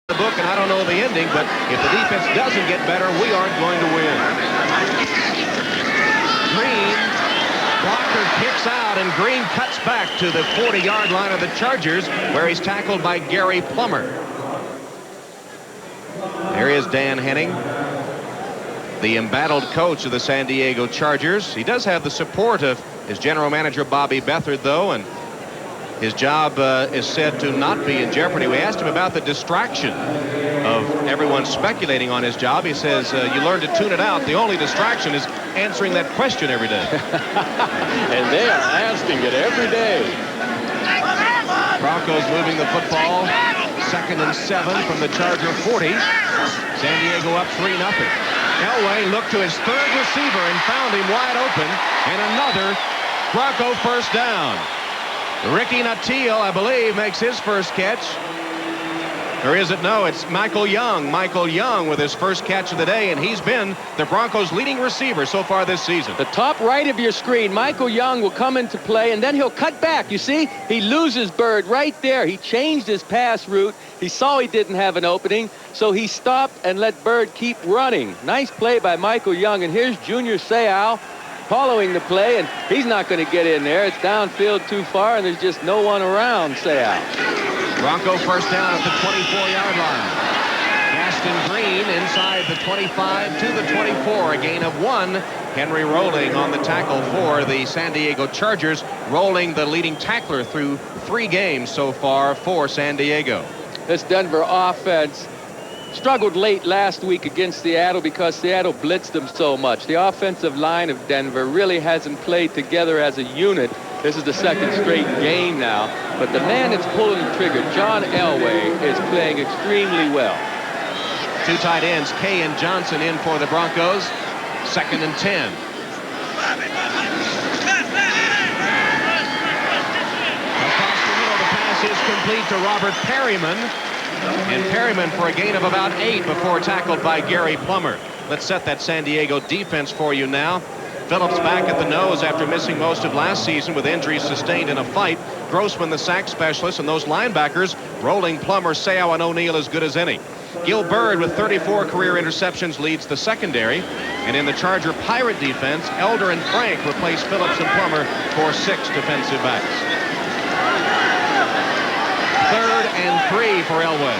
the book, and I don't know the ending, but if the defense doesn't get better, we aren't going to win. Green, blocker kicks out, and Green cuts back to the 40-yard line of the Chargers, where he's tackled by Gary Plummer. There is Dan Henning, the embattled coach of the San Diego Chargers. He does have the support of his general manager, Bobby Beathard, though, and his job is said to not be in jeopardy. We asked him about the distraction of everyone speculating on his job. He says, you learn to tune it out. The only distraction is answering that question every day. And they are asking it every day. Broncos moving the football. 2nd and 7 from the Charger 40. San Diego up 3-0. Elway looked to his third receiver and found him wide open. And another Bronco first down. Ricky Nattiel, I believe, makes his first catch. Or is it? No, it's Michael Young. Michael Young with his first catch of the day, and he's been the Broncos' leading receiver so far this season. The top right of your screen, Michael Young will come into play, and then he'll cut back. You see, he loses Bird right there. He changed his pass route. He saw he didn't have an opening, so he stopped and let Bird keep running. Nice play by Michael Young, and here's Junior Seau following the play, and he's not going to get in there. It's downfield too far, and there's just no one around Seau. Bronco first down at the 24-yard line. Gaston Green inside the 25 to the 24, a gain of 1. Henry Rolling on the tackle for the San Diego Chargers. Rolling, the leading tackler through 3 games so far for San Diego. This Denver offense struggled late last week against Seattle because Seattle blitzed them so much. The offensive line of Denver really hasn't played together as a unit. This is the 2nd straight game now. But the man that's pulling the trigger, John Elway, is playing extremely well. 2 tight ends, Kay and Johnson in for the Broncos. 2nd and 10. Across the middle, the pass is complete to Robert Perryman. And Perryman for a gain of about 8 before tackled by Gary Plummer. Let's set that San Diego defense for you now. Phillips back at the nose after missing most of last season with injuries sustained in a fight. Grossman the sack specialist, and those linebackers, Rolling, Plummer, Seau, and O'Neal as good as any. Gil Bird with 34 career interceptions leads the secondary. And in the Charger Pirate defense, Elder and Frank replace Phillips and Plummer for 6 defensive backs. 3rd and 3 for Elway.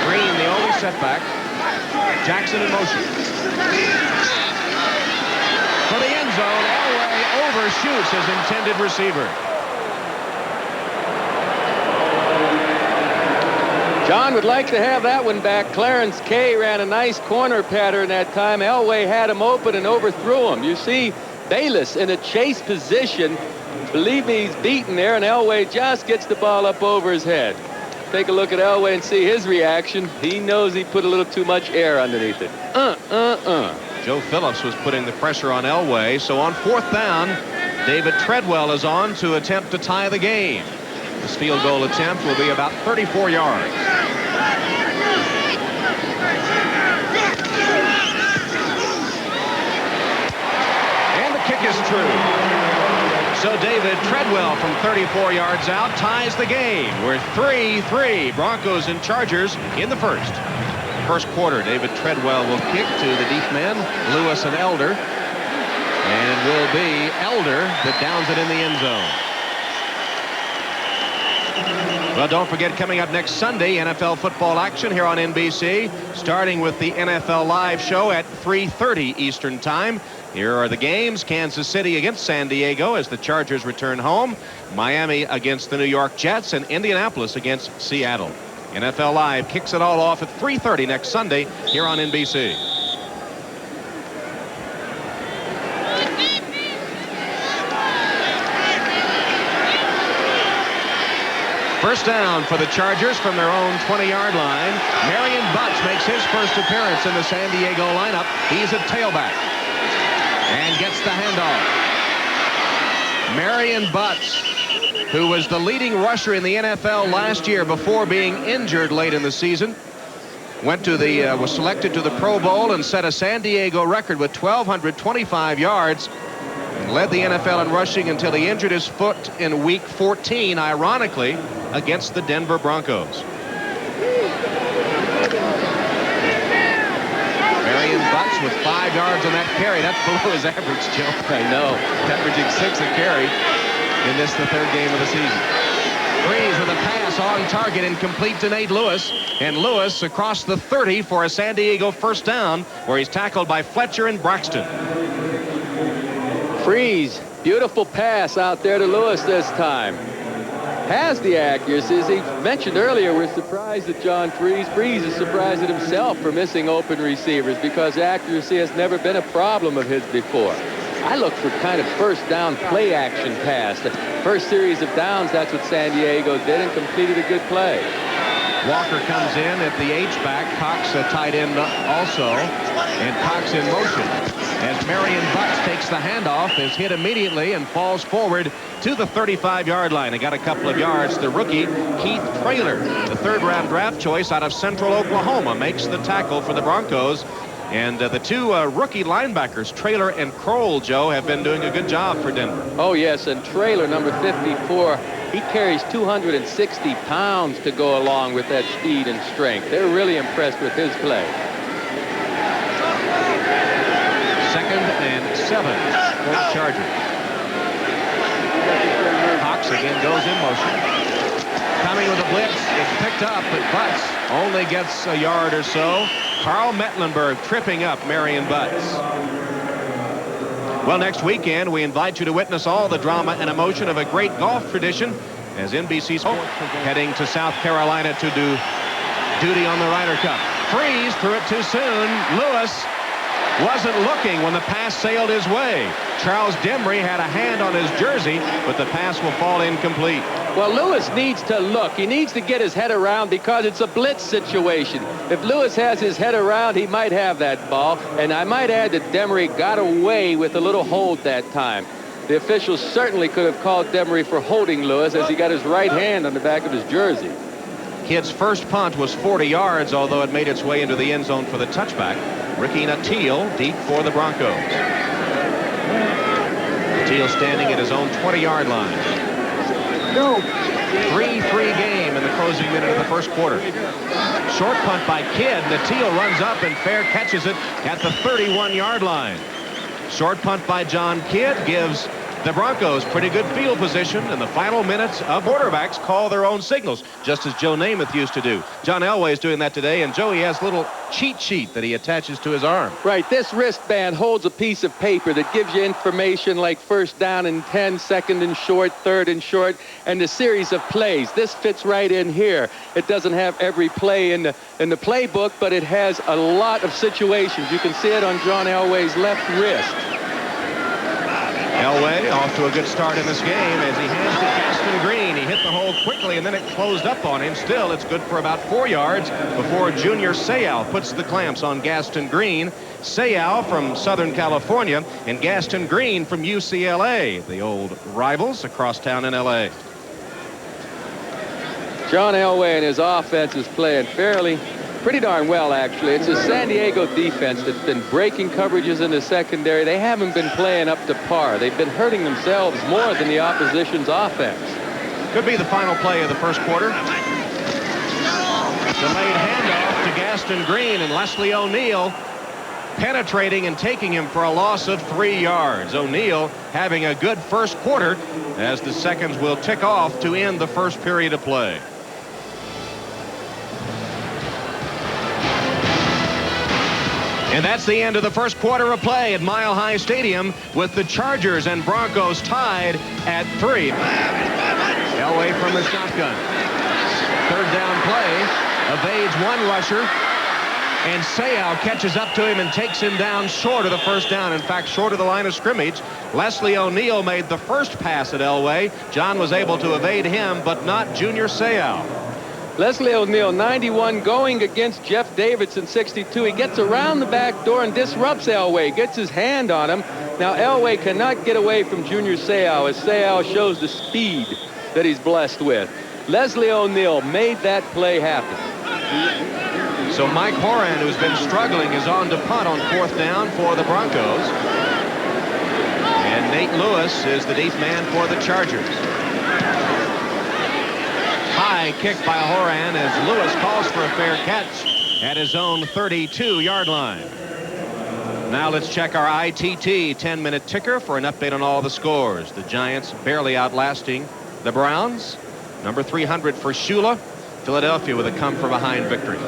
Green the only setback. Jackson in motion. For the end zone, Elway overshoots his intended receiver. John would like to have that one back. Clarence Kay ran a nice corner pattern that time. Elway had him open and overthrew him. You see Bayless in a chase position. Believe me, he's beaten there, and Elway just gets the ball up over his head. Take a look at Elway and see his reaction. He knows he put a little too much air underneath it. Joe Phillips was putting the pressure on Elway. So on 4th down, David Treadwell is on to attempt to tie the game. This field goal attempt will be about 34 yards. And the kick is true. So David Treadwell from 34 yards out ties the game. We're 3-3. Broncos and Chargers in the first. First quarter, David Treadwell will kick to the deep men, Lewis and Elder. And it will be Elder that downs it in the end zone. Well, don't forget, coming up next Sunday, NFL football action here on NBC, starting with the NFL Live show at 3:30 Eastern Time. Here are the games. Kansas City against San Diego as the Chargers return home. Miami against the New York Jets, and Indianapolis against Seattle. NFL Live kicks it all off at 3:30 next Sunday here on NBC. First down for the Chargers from their own 20-yard line. Marion Butts makes his first appearance in the San Diego lineup. He's a tailback and gets the handoff. Marion Butts, who was the leading rusher in the NFL last year before being injured late in the season, was selected to the Pro Bowl and set a San Diego record with 1,225 yards. and led the NFL in rushing until he injured his foot in Week 14, ironically, against the Denver Broncos. Marion Butts with 5 yards on that carry. That's below his average, Joe. I know. Averaging 6 a carry in this, the 3rd game of the season. Freeze with a pass on target, incomplete to Nate Lewis. And Lewis across the 30 for a San Diego first down, where he's tackled by Fletcher and Braxton. Freeze. Beautiful pass out there to Lewis this time. Has the accuracy. As he mentioned earlier, we're surprised at John Freeze. Freeze is surprised at himself for missing open receivers because accuracy has never been a problem of his before. I look for kind of first down play action pass. The first series of downs, that's what San Diego did and completed a good play. Walker comes in at the H-back. Cox a tight end also. And Cox in motion. As Marion Butts takes the handoff, is hit immediately and falls forward to the 35-yard line. He got a couple of yards. The rookie, Keith Traylor, the 3rd-round draft choice out of Central Oklahoma, makes the tackle for the Broncos. And the 2 rookie linebackers, Traylor and Kroll, Joe, have been doing a good job for Denver. Oh, yes, and Traylor, number 54, he carries 260 pounds to go along with that speed and strength. They're really impressed with his play. 2nd and 7 for the Chargers. Cox again goes in motion. Coming with a blitz. It's picked up, but Butts only gets a yard or so. Carl Mecklenburg tripping up Marion Butts. Well, next weekend, we invite you to witness all the drama and emotion of a great golf tradition as NBC Sports heading to South Carolina to do duty on the Ryder Cup. Freeze threw it too soon. Lewis wasn't looking when the pass sailed his way. Charles Demry had a hand on his jersey, but the pass will fall incomplete. Well, Lewis needs to look. He needs to get his head around because it's a blitz situation. If Lewis has his head around, he might have that ball. And I might add that Demry got away with a little hold that time. The officials certainly could have called Demry for holding Lewis as he got his right hand on the back of his jersey. Kidd's first punt was 40 yards, although it made its way into the end zone for the touchback. Ricky Nateel deep for the Broncos. Nateel standing at his own 20-yard line. 3-3 game in the closing minute of the first quarter. Short punt by Kidd. Nateel runs up and fair catches it at the 31-yard line. Short punt by John Kidd gives the Broncos pretty good field position, and the final minutes of quarterbacks call their own signals, just as Joe Namath used to do. John Elway is doing that today, and Joey has a little cheat sheet that he attaches to his arm. Right, this wristband holds a piece of paper that gives you information like first down and 10, second and short, third and short, and the series of plays. This fits right in here. It doesn't have every play in the playbook, but it has a lot of situations. You can see it on John Elway's left wrist. Elway off to a good start in this game as he hands to Gaston Green. He hit the hole quickly, and then it closed up on him. Still, it's good for about 4 yards before Junior Seau puts the clamps on Gaston Green. Seau from Southern California and Gaston Green from UCLA, the old rivals across town in L.A. John Elway and his offense is playing pretty darn well, actually. It's a San Diego defense that's been breaking coverages in the secondary. They haven't been playing up to par. They've been hurting themselves more than the opposition's offense. Could be the final play of the first quarter. Delayed handoff to Gaston Green, and Leslie O'Neal penetrating and taking him for a loss of 3 yards. O'Neal having a good first quarter as the seconds will tick off to end the first period of play. And that's the end of the first quarter of play at Mile High Stadium, with the Chargers and Broncos tied at 3. Elway from the shotgun. Third down play. Evades one rusher. And Seau catches up to him and takes him down short of the first down. In fact, short of the line of scrimmage. Leslie O'Neal made the first pass at Elway. John was able to evade him, but not Junior Seau. Leslie O'Neal, 91, going against Jeff Davidson, 62. He gets around the back door and disrupts Elway, gets his hand on him. Now Elway cannot get away from Junior Seau as Seau shows the speed that he's blessed with. Leslie O'Neal made that play happen. So Mike Horan, who's been struggling, is on to punt on fourth down for the Broncos. And Nate Lewis is the deep man for the Chargers. High kick by Horan as Lewis calls for a fair catch at his own 32-yard line. Now let's check our ITT 10-minute ticker for an update on all the scores. The Giants barely outlasting the Browns. Number 300 for Shula. Philadelphia with a come-from-behind victory.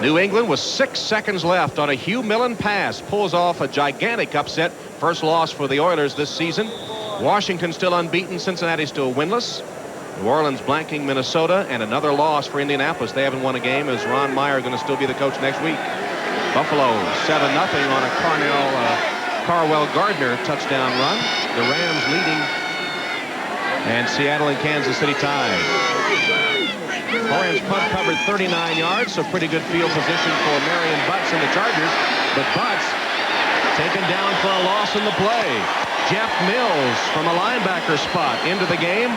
New England with 6 seconds left on a Hugh Millen pass pulls off a gigantic upset. First loss for the Oilers this season. Washington still unbeaten. Cincinnati still winless. New Orleans blanking Minnesota, and another loss for Indianapolis. They haven't won a game. Is Ron Meyer going to still be the coach next week? Buffalo 7-0 on a Carwell Gardner touchdown run. The Rams leading, and Seattle and Kansas City tied. Horan's punt covered 39 yards, so pretty good field position for Marion Butts and the Chargers. But Butts taken down for a loss in the play. Jeff Mills from a linebacker spot into the game.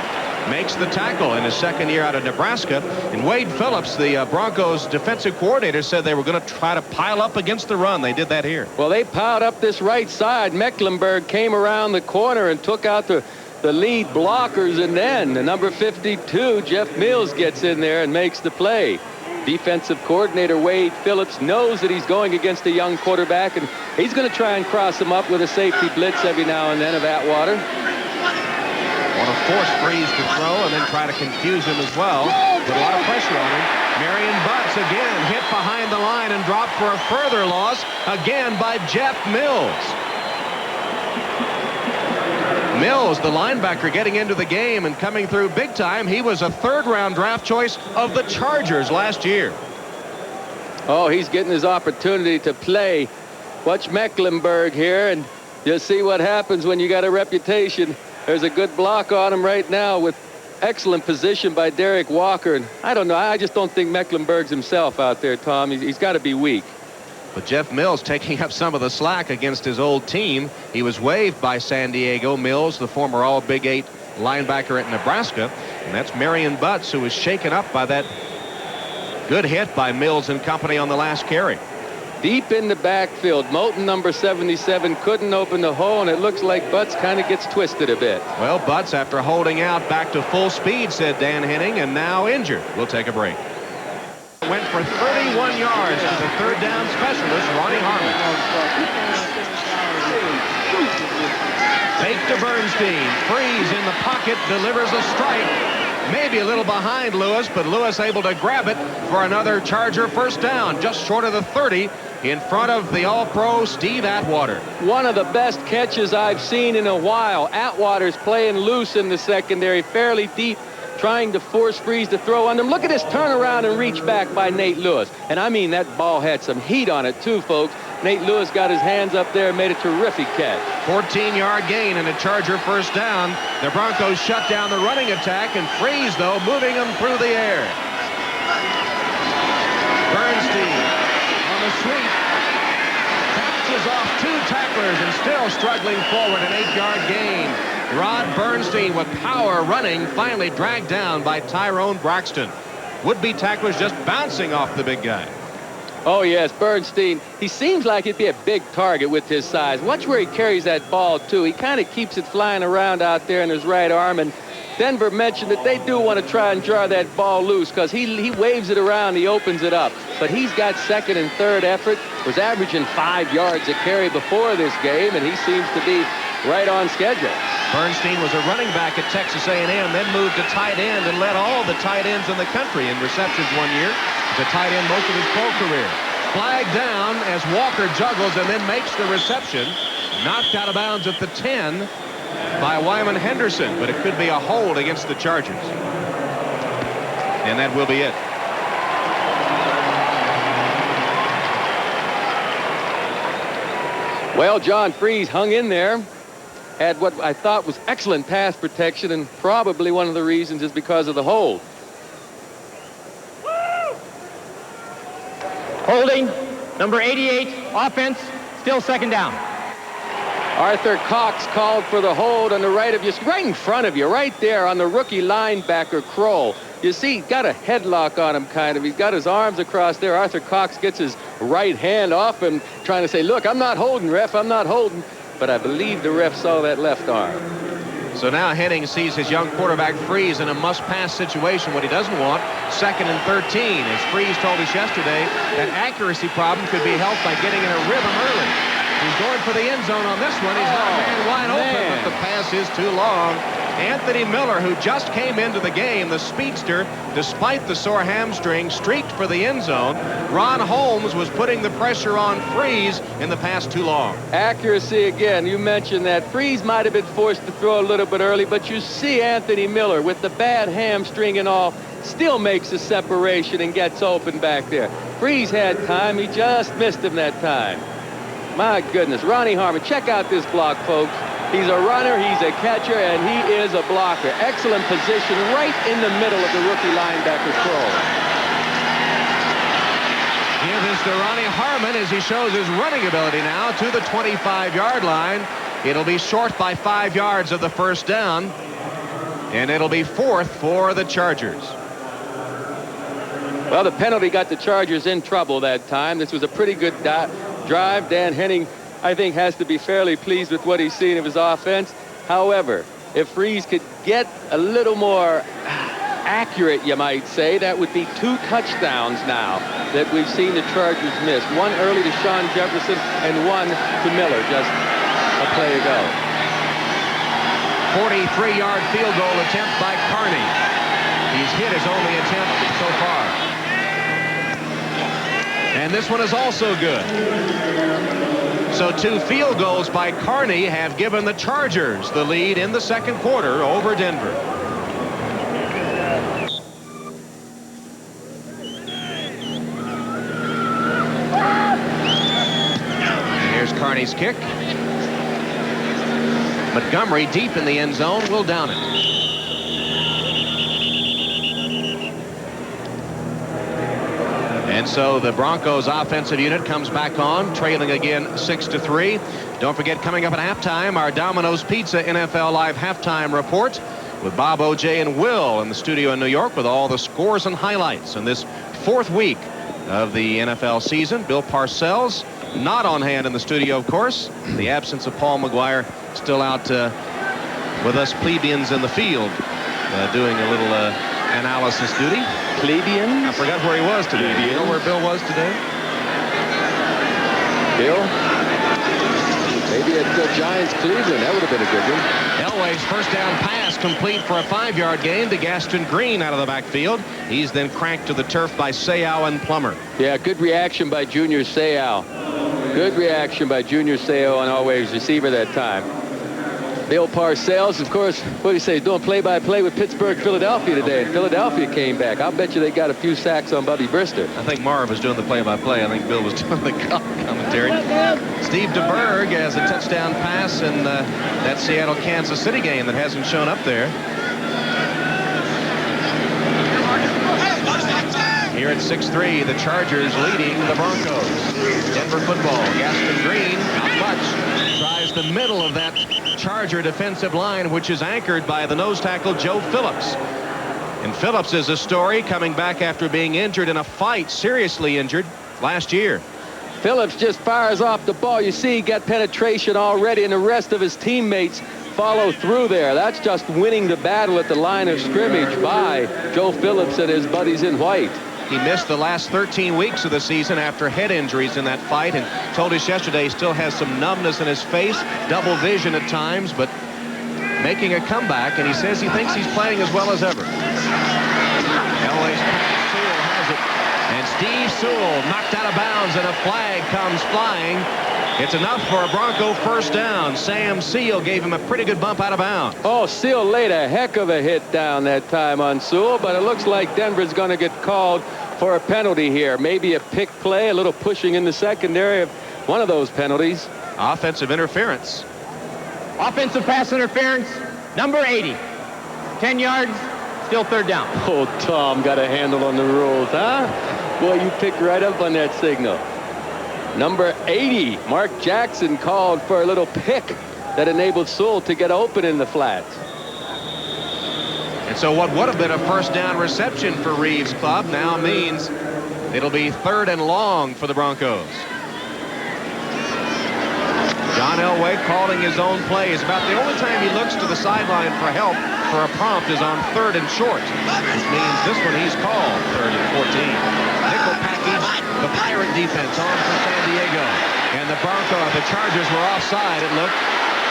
Makes the tackle in his second year out of Nebraska. And Wade Phillips, the Broncos defensive coordinator, said they were going to try to pile up against the run. They did that here. Well, they piled up this right side. Mecklenburg came around the corner and took out the lead blockers, and then the number 52, Jeff Mills, gets in there and makes the play. Defensive coordinator Wade Phillips knows that he's going against a young quarterback, and he's going to try and cross him up with a safety blitz every now and then of Atwater. Want to force Freeze to throw and then try to confuse him as well. Put a lot of pressure on him. Marion Butts again hit behind the line and dropped for a further loss, again by Jeff Mills. Mills, the linebacker, getting into the game and coming through big time. He was a third-round draft choice of the Chargers last year. Oh, he's getting his opportunity to play. Watch Mecklenburg here, and you'll see what happens when you got a reputation. There's a good block on him right now with excellent position by Derek Walker. And I don't know, I just don't think Mecklenburg's himself out there, Tom. He's got to be weak. But Jeff Mills taking up some of the slack against his old team. He was waived by San Diego. Mills, the former All-Big 8 linebacker at Nebraska. And that's Marion Butts, who was shaken up by that good hit by Mills and company on the last carry. Deep in the backfield, Moulton, number 77, couldn't open the hole, and it looks like Butts kind of gets twisted a bit. Well, Butts, after holding out back to full speed, said Dan Henning, and now injured. We'll take a break. Went for 31 yards to the third down specialist, Ronnie Harmon. Fake to Bernstein. Freeze in the pocket, delivers a strike. Maybe a little behind Lewis, but Lewis able to grab it for another Charger first down, just short of the 30, in front of the All-Pro Steve Atwater. One of the best catches I've seen in a while. Atwater's playing loose in the secondary, fairly deep, trying to force Freeze to throw on them. Look at this turnaround and reach back by Nate Lewis. And I mean, that ball had some heat on it too, folks. Nate Lewis got his hands up there and made a terrific catch. 14-yard gain and a Charger first down. The Broncos shut down the running attack, and Freeze, though, moving them through the air. Bernstein on the sweep. Bounces off 2 tacklers and still struggling forward, an 8-yard gain. Rod Bernstein with power running, finally dragged down by Tyrone Braxton. Would-be tacklers just bouncing off the big guy. Oh, yes, Bernstein. He seems like he'd be a big target with his size. Watch where he carries that ball, too. He kind of keeps it flying around out there in his right arm. And Denver mentioned that they do want to try and jar that ball loose because he waves it around, he opens it up. But he's got second and third effort, was averaging 5 yards a carry before this game, and he seems to be right on schedule. Bernstein was a running back at Texas A&M, then moved to tight end and led all the tight ends in the country in receptions one year. The tight end most of his pro career. Flag down as Walker juggles and then makes the reception. Knocked out of bounds at the 10 by Wyman Henderson, but it could be a hold against the Chargers. And that will be it. Well, John Freeze hung in there. Had what I thought was excellent pass protection, and probably one of the reasons is because of the hold. Holding, number 88, offense, still second down. Arthur Cox called for the hold on the right of you, right in front of you, right there on the rookie linebacker Kroll. You see, he's got a headlock on him, kind of. He's got his arms across there. Arthur Cox gets his right hand off him, trying to say, look, I'm not holding, ref, I'm not holding. but I believe the ref saw that left arm. So now Henning sees his young quarterback Freeze in a must-pass situation. What he doesn't want, 2nd and 13. As Freeze told us yesterday, that accuracy problem could be helped by getting in a rhythm early. He's going for the end zone on this one. He's got a man wide open, but the pass is too long. Anthony Miller, who just came into the game, the speedster, despite the sore hamstring, streaked for the end zone. Ron Holmes was putting the pressure on Freeze, in the pass too long. Accuracy again. You mentioned that. Freeze might have been forced to throw a little bit early, but you see Anthony Miller with the bad hamstring and all still makes a separation and gets open back there. Freeze had time. He just missed him that time. My goodness. Ronnie Harmon, check out this block, folks. He's a runner, he's a catcher, and he is a blocker. Excellent position right in the middle of the rookie linebacker throw. Give this to Ronnie Harmon as he shows his running ability now to the 25-yard line. It'll be short by 5 yards of the first down, and it'll be 4th for the Chargers. Well, the penalty got the Chargers in trouble that time. This was a pretty good drive. Dan Henning, I think, has to be fairly pleased with what he's seen of his offense. However, if Freeze could get a little more accurate, you might say, that would be 2 touchdowns now that we've seen the Chargers miss. One early to Sean Jefferson and one to Miller just a play ago. 43-yard field goal attempt by Carney. He's hit his only attempt so far. And this one is also good. So 2 field goals by Carney have given the Chargers the lead in the second quarter over Denver. Here's Carney's kick. Montgomery deep in the end zone will down it. And so the Broncos offensive unit comes back on, trailing again 6-3. Don't forget, coming up at halftime, our Domino's Pizza NFL Live halftime report with Bob, O.J., and Will in the studio in New York with all the scores and highlights in this 4th week of the NFL season. Bill Parcells not on hand in the studio, of course. The absence of Paul McGuire still out with us plebeians in the field doing a little analysis duty. Plebeians? I forgot where he was today. Do you know where Bill was today? Bill? Maybe at Giants Cleveland. That would have been a good one. Elway's first down pass complete for a 5-yard gain to Gaston Green out of the backfield. He's then cranked to the turf by Seau and Plummer. Yeah, good reaction by Junior Seau. Good reaction by Junior Seau on Elway's receiver that time. Bill Parcells, of course, what do you say, doing play-by-play with Pittsburgh, Philadelphia today. And Philadelphia came back. I'll bet you they got a few sacks on Bubby Brister. I think Marv was doing the play-by-play. I think Bill was doing the commentary. Steve DeBerg has a touchdown pass in that Seattle-Kansas City game that hasn't shown up there. Here at 6-3, the Chargers leading the Broncos. Denver football. Gaston Green, not much. Tries the middle of that Charger defensive line, which is anchored by the nose tackle Joe Phillips. And Phillips is a story coming back after being injured in a fight, seriously injured, last year. Phillips just fires off the ball. You see he got penetration already, and the rest of his teammates follow through there. That's just winning the battle at the line of scrimmage by Joe Phillips and his buddies in white. He missed the last 13 weeks of the season after head injuries in that fight, and told us yesterday he still has some numbness in his face, double vision at times, but making a comeback, and he says he thinks he's playing as well as ever. Elway's pass, Sewell has it, and Steve Sewell knocked out of bounds, and a flag comes flying. It's enough for a Bronco first down. Sam Seal gave him a pretty good bump out of bounds. Oh, Seal laid a heck of a hit down that time on Sewell, but it looks like Denver's going to get called for a penalty here. Maybe a pick play, a little pushing in the secondary of one of those penalties. Offensive interference. Offensive pass interference, number 80. 10 yards, still 3rd down. Oh, Tom got a handle on the rules, huh? Boy, you picked right up on that signal. Number 80, Mark Jackson called for a little pick that enabled Sewell to get open in the flats. And so what would have been a first down reception for Reeves' club now means it'll be 3rd and long for the Broncos. John Elway calling his own plays. About the only time he looks to the sideline for help for a prompt is on 3rd and short, which means this one he's called 3rd and 14. Nickel package, the Pirate defense on for San Diego. And the Chargers were offside, it looked,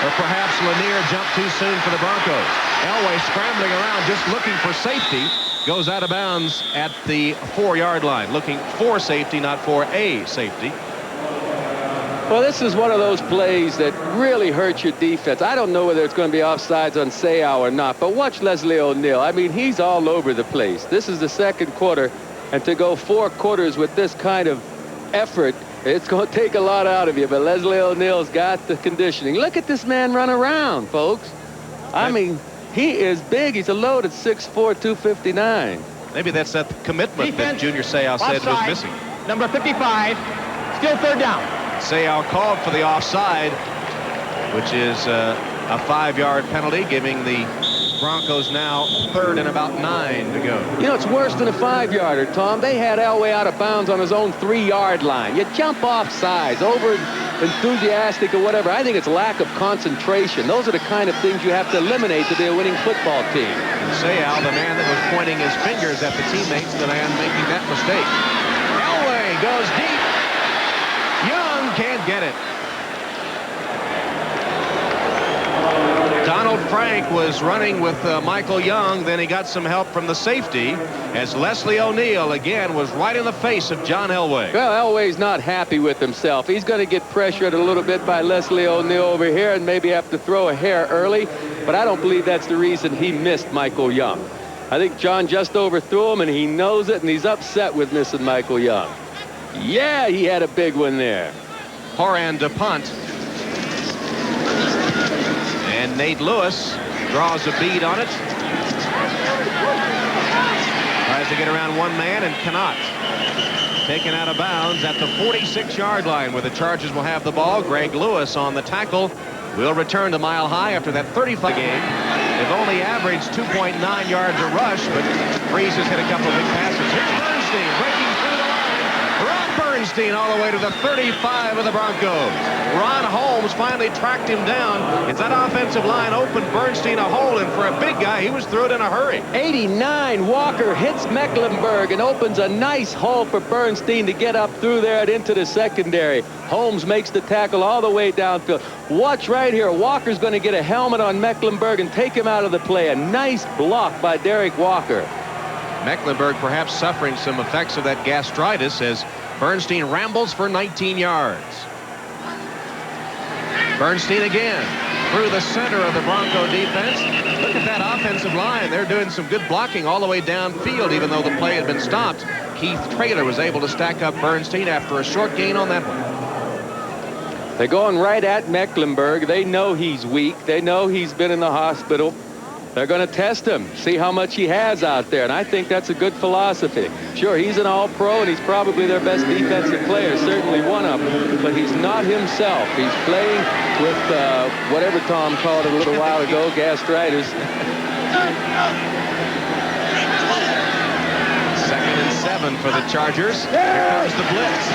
or perhaps Lanier jumped too soon for the Broncos. Elway scrambling around just looking for safety, goes out of bounds at the 4-yard line, looking for safety, not for a safety. Well, this is one of those plays that really hurt your defense. I don't know whether it's going to be offsides on Sayal or not, but watch Leslie O'Neal. I mean, he's all over the place. This is the second quarter, and to go 4 quarters with this kind of effort, it's going to take a lot out of you, but Leslie O'Neal's got the conditioning. Look at this man run around, folks. I mean, he is big. He's a load at 6'4", 259. Maybe that's that commitment that Junior Sayal said was missing. Number 55, still 3rd down. Sayal called for the offside, which is a 5-yard penalty, giving the Broncos now 3rd and about 9 to go. You know, it's worse than a 5-yarder, Tom. They had Elway out of bounds on his own 3-yard line. You jump off sides, over enthusiastic or whatever. I think it's lack of concentration. Those are the kind of things you have to eliminate to be a winning football team. And Sayal, the man that was pointing his fingers at the teammates, the man making that mistake. Elway goes deep. Young can't get it. Donald Frank was running with Michael Young. Then he got some help from the safety as Leslie O'Neal again was right in the face of John Elway. Well, Elway's not happy with himself. He's going to get pressured a little bit by Leslie O'Neal over here and maybe have to throw a hair early. But I don't believe that's the reason he missed Michael Young. I think John just overthrew him, and he knows it, and he's upset with missing Michael Young. Yeah, he had a big one there. Horan to punt. And Nate Lewis draws a bead on it. Tries to get around one man and cannot. Taken out of bounds at the 46-yard line where the Chargers will have the ball. Greg Lewis on the tackle. Will return to Mile High after that 35 game. They've only averaged 2.9 yards a rush, but Freese has hit a couple of big passes. Here's Bernstein breaking through the line. Ron Bernstein all the way to the 35 of the Broncos. Ron Holmes finally tracked him down. It's that offensive line opened Bernstein a hole, and for a big guy, he was through it in a hurry. 89, Walker hits Mecklenburg and opens a nice hole for Bernstein to get up through there and into the secondary. Holmes makes the tackle all the way downfield. Watch right here. Walker's going to get a helmet on Mecklenburg and take him out of the play. A nice block by Derek Walker. Mecklenburg perhaps suffering some effects of that gastritis as Bernstein rambles for 19 yards. Bernstein again through the center of the Bronco defense. Look at that offensive line. They're doing some good blocking all the way downfield, even though the play had been stopped. Keith Traylor was able to stack up Bernstein after a short gain on that one. They're going right at Mecklenburg. They know he's weak. They know he's been in the hospital. They're going to test him, see how much he has out there, and I think that's a good philosophy. Sure, he's an all-pro, and he's probably their best defensive player, certainly one of them, but he's not himself. He's playing with whatever Tom called it a little while ago, gastritis. 2nd and 7 for the Chargers. Here comes the blitz.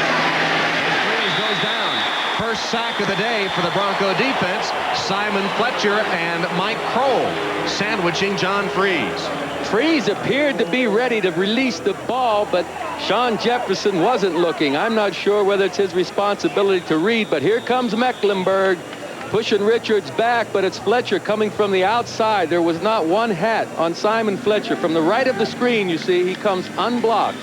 And Freese goes down. First sack of the day for the Bronco defense. Simon Fletcher and Mike Kroll sandwiching John Freese. Freese appeared to be ready to release the ball, but Sean Jefferson wasn't looking. I'm not sure whether it's his responsibility to read, but here comes Mecklenburg pushing Richards back, but it's Fletcher coming from the outside. There was not one hat on Simon Fletcher. From the right of the screen, you see, he comes unblocked.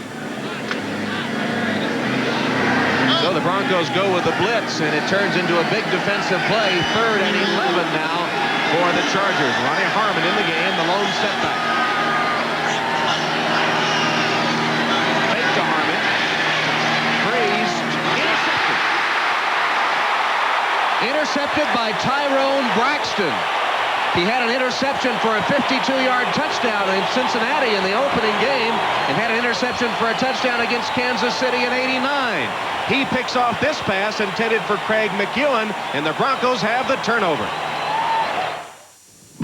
So the Broncos go with the blitz, and it turns into a big defensive play. 3rd and 11 now for the Chargers. Ronnie Harmon in the game, the lone setback. Fake to Harmon. Freeze. Intercepted. Intercepted by Tyrone Braxton. He had an interception for a 52-yard touchdown in Cincinnati in the opening game and had an interception for a touchdown against Kansas City in '89. He picks off this pass intended for Craig McEwen, and the Broncos have the turnover.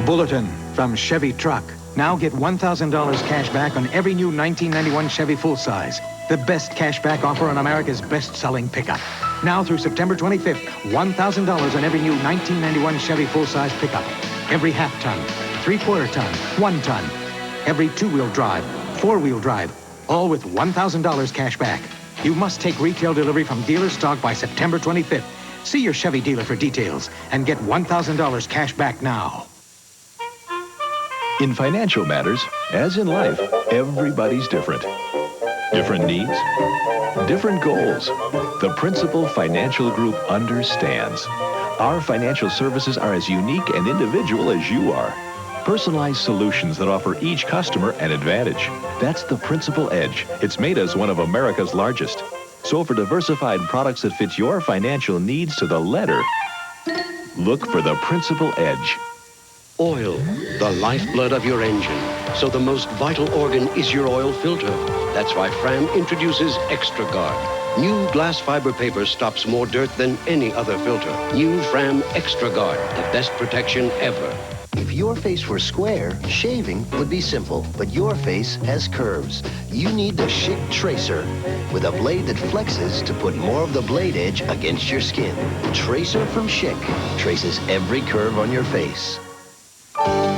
Bulletin from Chevy Truck. Now get $1,000 cash back on every new 1991 Chevy full-size. The best cashback offer on America's best-selling pickup. Now through September 25th, $1,000 on every new 1991 Chevy full-size pickup. Every half-ton, three-quarter-ton, one-ton. Every two-wheel drive, four-wheel drive, all with $1,000 cash back. You must take retail delivery from dealer stock by September 25th. See your Chevy dealer for details and get $1,000 cash back now. In financial matters, as in life, everybody's different. Different needs, different goals. The Principal Financial Group understands. Our financial services are as unique and individual as you are. Personalized solutions that offer each customer an advantage. That's the Principal Edge. It's made us one of America's largest. So for diversified products that fit your financial needs to the letter, look for the Principal Edge. Oil, the lifeblood of your engine. So the most vital organ is your oil filter. That's why Fram introduces Extra Guard. New glass fiber paper stops more dirt than any other filter. New Fram Extra Guard, the best protection ever. If your face were square, shaving would be simple, but your face has curves. You need the Schick Tracer with a blade that flexes to put more of the blade edge against your skin. Tracer from Schick traces every curve on your face.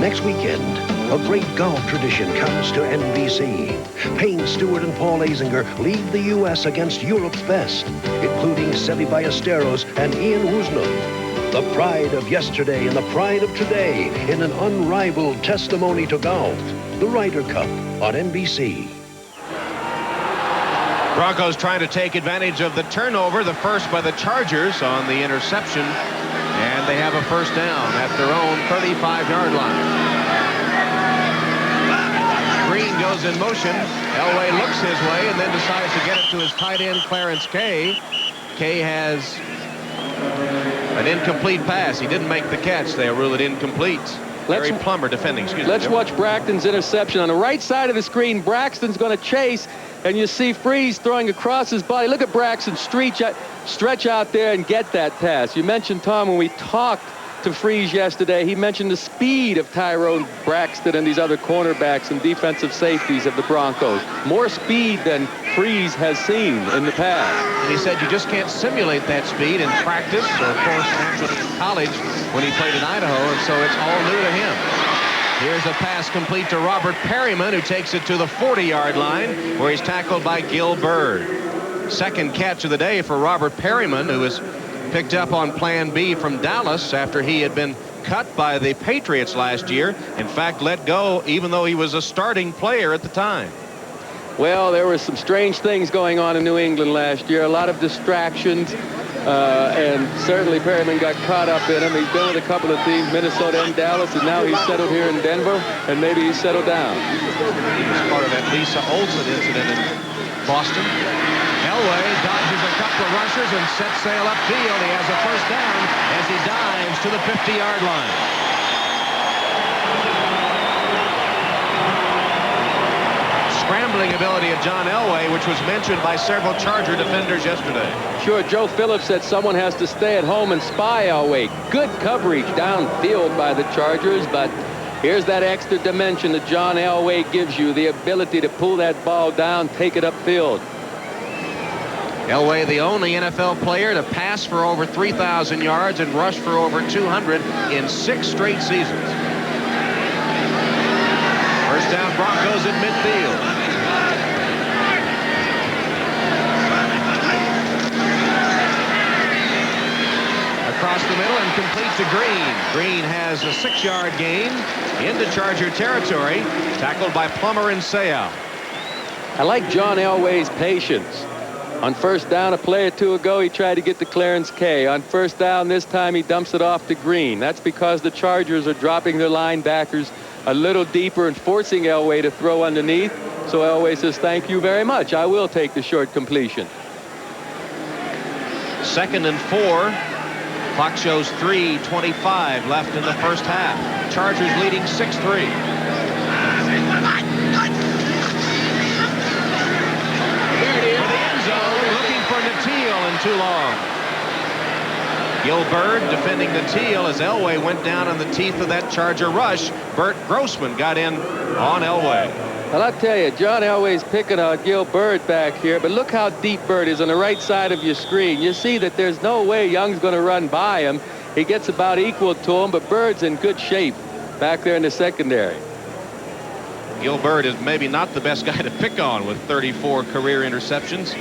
Next weekend, a great golf tradition comes to NBC. Payne Stewart and Paul Azinger lead the U.S. against Europe's best, including Seve Ballesteros and Ian Woosnam. The pride of yesterday and the pride of today in an unrivaled testimony to golf. The Ryder Cup on NBC. Broncos trying to take advantage of the turnover, the first by the Chargers on the interception. And they have a first down at their own 35-yard line. Green goes in motion. Elway looks his way and then decides to get it to his tight end, Clarence Kay. Kay has an incomplete pass. He didn't make the catch. They rule it incomplete. Gary Plummer defending. Let's watch Braxton's interception. On the right side of the screen, Braxton's going to chase, and you see Freeze throwing across his body. Look at Braxton stretch out there and get that pass. You mentioned, Tom, when we talked to Freeze yesterday, he mentioned the speed of Tyrone Braxton and these other cornerbacks and defensive safeties of the Broncos. More speed than Freeze has seen in the past. And he said you just can't simulate that speed in practice or, of course, actually in college when he played in Idaho, and so it's all new to him. Here's a pass complete to Robert Perryman, who takes it to the 40-yard line, where he's tackled by Gil Byrd. Second catch of the day for Robert Perryman, who was picked up on Plan B from Dallas after he had been cut by the Patriots last year. In fact, let go even though he was a starting player at the time. Well, there were some strange things going on in New England last year. A lot of distractions. And certainly Perryman got caught up in him. He's been with a couple of teams, Minnesota and Dallas, and now he's settled here in Denver, and maybe he's settled down. He was part of that Lisa Olson incident in Boston. Elway dodges a couple of rushers and sets sail upfield. He has a first down as he dives to the 50-yard line. Scrambling ability of John Elway, which was mentioned by several Charger defenders yesterday. Sure, Joe Phillips said someone has to stay at home and spy Elway. Good coverage downfield by the Chargers, but here's that extra dimension that John Elway gives you, the ability to pull that ball down, take it upfield. Elway, the only NFL player to pass for over 3,000 yards and rush for over 200 in 6 straight seasons. First down, Broncos at midfield. Across the middle and complete to Green. Green has a 6-yard gain into Charger territory, tackled by Plummer and Sayal. I like John Elway's patience. On first down a play or two ago, he tried to get to Clarence Kay. On first down this time, he dumps it off to Green. That's because the Chargers are dropping their linebackers a little deeper and forcing Elway to throw underneath. So Elway says, thank you very much. I will take the short completion. 2nd and 4. Clock shows 3:25 left in the first half. Chargers leading 6-3. Here it is. For the end zone, looking for Natil and too long. Gil Byrd defending Natil as Elway went down on the teeth of that Charger rush. Bert Grossman got in on Elway. Well, I'll tell you, John Elway's picking on Gil Bird back here, but look how deep Bird is on the right side of your screen. You see that there's no way Young's going to run by him. He gets about equal to him, but Bird's in good shape back there in the secondary. Gil Bird is maybe not the best guy to pick on with 34 career interceptions.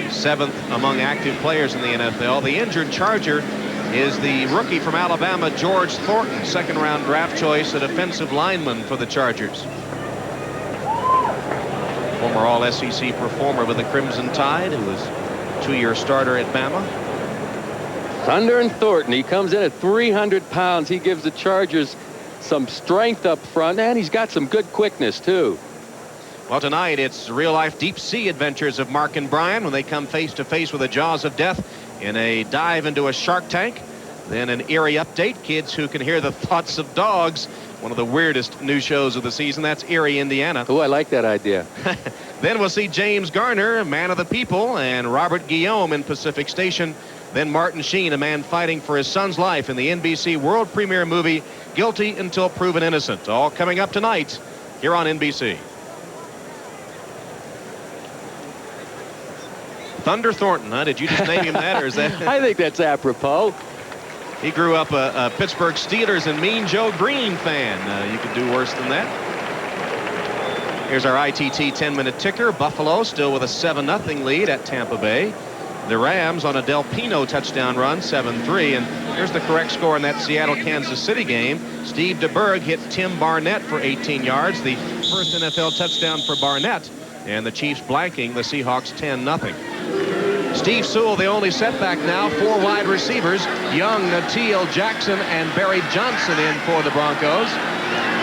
7th among active players in the NFL. The injured Charger is the rookie from Alabama, George Thornton, 2nd-round draft choice, a defensive lineman for the Chargers. Former All-SEC performer with the Crimson Tide, who was 2-year starter at Bama. Thunder and Thornton, he comes in at 300 pounds. He gives the Chargers some strength up front, and he's got some good quickness, too. Well, tonight it's real-life deep-sea adventures of Mark and Brian when they come face-to-face with the jaws of death in a dive into a shark tank. Then an eerie update, kids who can hear the thoughts of dogs. One of the weirdest new shows of the season. That's Erie, Indiana. Oh, I like that idea. Then we'll see James Garner, man of the people, and Robert Guillaume in Pacific Station. Then Martin Sheen, a man fighting for his son's life in the NBC world premiere movie, Guilty Until Proven Innocent. All coming up tonight here on NBC. Thunder Thornton, huh? Did you just name him that, or is that? I think that's apropos. He grew up a Pittsburgh Steelers and Mean Joe Green fan. You could do worse than that. Here's our ITT 10-minute ticker. Buffalo still with a 7-0 lead at Tampa Bay. The Rams on a Del Pino touchdown run, 7-3. And here's the correct score in that Seattle-Kansas City game. Steve DeBerg hit Tim Barnett for 18 yards, the first NFL touchdown for Barnett. And the Chiefs blanking the Seahawks 10-0. Steve Sewell, the only setback now. 4 wide receivers. Young, Natil, Jackson, and Barry Johnson in for the Broncos.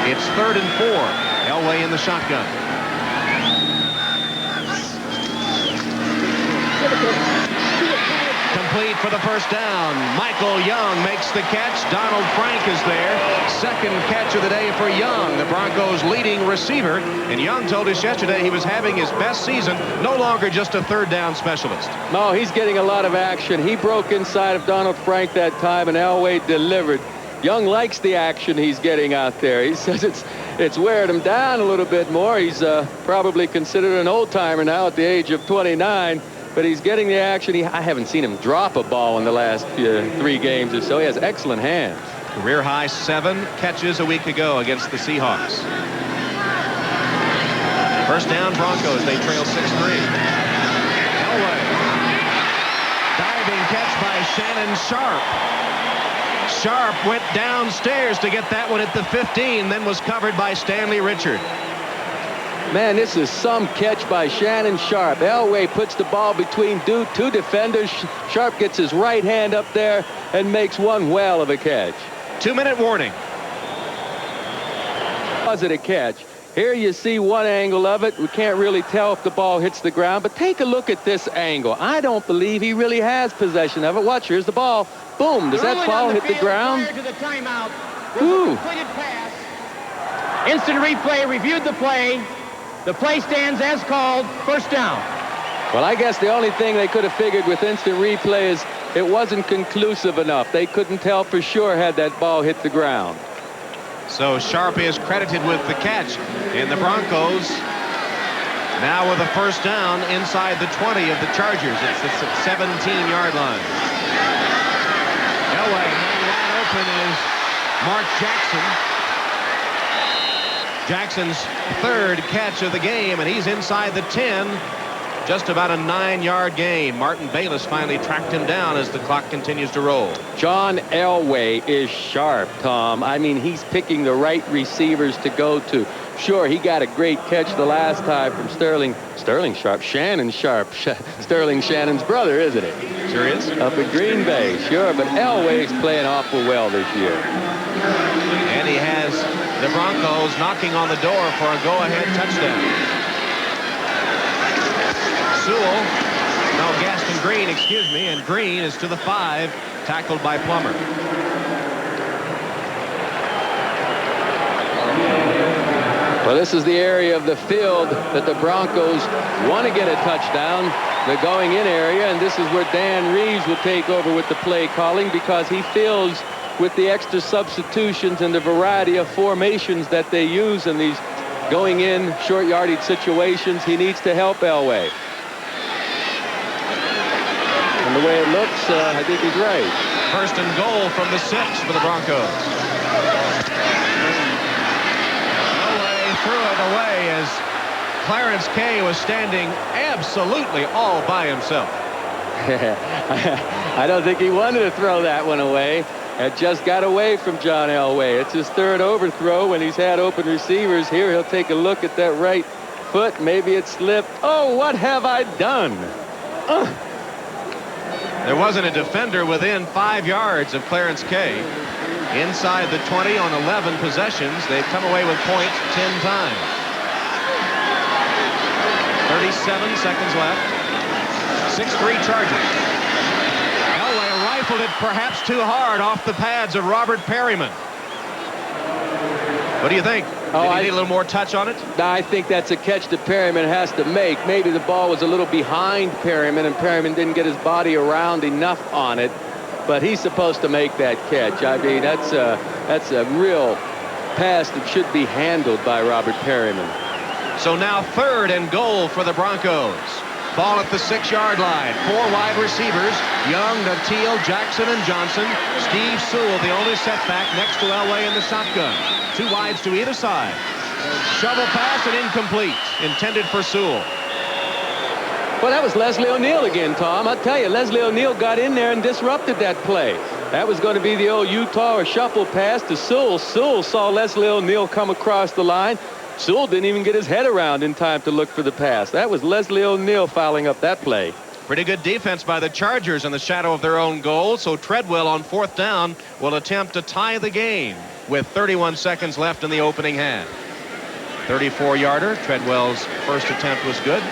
It's 3rd and 4. Elway in the shotgun. Complete for the first down. Michael Young makes the catch. Donald Frank is there. 2nd catch of the day for Young, the Broncos' leading receiver. And Young told us yesterday he was having his best season, no longer just a 3rd down specialist. No, he's getting a lot of action. He broke inside of Donald Frank that time, and Elway delivered. Young likes the action he's getting out there. He says it's wearing him down a little bit more. He's probably considered an old-timer now at the age of 29. But he's getting the action. I haven't seen him drop a ball in the last 3 games or so. He has excellent hands. Career high 7 catches a week ago against the Seahawks. First down Broncos. They trail 6-3. Elway. Diving catch by Shannon Sharp. Sharp went downstairs to get that one at the 15, then was covered by Stanley Richard. Man, this is some catch by Shannon Sharp. Elway puts the ball between 2 defenders. Sharp gets his right hand up there and makes one whale of a catch. 2-minute warning. Was it a catch? Here you see one angle of it. We can't really tell if the ball hits the ground, but take a look at this angle. I don't believe he really has possession of it. Watch, here's the ball. Boom, does that ball hit the ground? Prior to the timeout, Ooh. completed pass. Instant replay reviewed the play. The play stands as called, first down. Well, I guess the only thing they could have figured with instant replay is it wasn't conclusive enough. They couldn't tell for sure had that ball hit the ground. So Sharp is credited with the catch. And the Broncos now with a first down inside the 20 of the Chargers. It's the 17-yard line. Elway, wide open is Mark Jackson. Jackson's 3rd catch of the game, and he's inside the 10. Just about a 9-yard gain. Martin Bayless finally tracked him down as the clock continues to roll. John Elway is sharp, Tom. I mean, he's picking the right receivers to go to. Sure, he got a great catch the last time from Shannon Sharp. Sterling Shannon's brother, isn't it? Sure is. Up at Green Bay, sure, but Elway's playing awful well this year. And he has the Broncos knocking on the door for a go-ahead touchdown. Gaston Green, and Green is to the 5, tackled by Plummer. Well, this is the area of the field that the Broncos want to get a touchdown, the going-in area, and this is where Dan Reeves will take over with the play calling because he feels with the extra substitutions and the variety of formations that they use in these going in short yardage situations, he needs to help Elway. And the way it looks, I think he's right. First and goal from the 6 for the Broncos. Elway threw it away as Clarence Kay was standing absolutely all by himself. I don't think he wanted to throw that one away. It just got away from John Elway. It's his third overthrow when he's had open receivers. Here he'll take a look at that right foot. Maybe it slipped. Oh, what have I done? There wasn't a defender within 5 yards of Clarence Kay. Inside the 20 on 11 possessions. They've come away with points 10 times. 37 seconds left. 6-3 Chargers. Elway rifled it perhaps too hard off the pads of Robert Perryman. What do you think? Did he need a little more touch on it? I think that's a catch that Perryman has to make. Maybe the ball was a little behind Perryman, and Perryman didn't get his body around enough on it. But he's supposed to make that catch. I mean, that's a real pass that should be handled by Robert Perryman. So now 3rd and goal for the Broncos. Ball at the 6-yard line. 4 wide receivers. Young, Nateel, Jackson, and Johnson. Steve Sewell, the only setback, next to Elway in the shotgun. 2 wides to either side. Shovel pass and incomplete. Intended for Sewell. Well, that was Leslie O'Neal again, Tom. I'll tell you, Leslie O'Neal got in there and disrupted that play. That was going to be the old Utah or shuffle pass to Sewell. Sewell saw Leslie O'Neal come across the line. Sewell didn't even get his head around in time to look for the pass. That was Leslie O'Neal fouling up that play. Pretty good defense by the Chargers in the shadow of their own goal. So Treadwell on 4th down will attempt to tie the game with 31 seconds left in the opening half. 34-yarder. Treadwell's first attempt was good.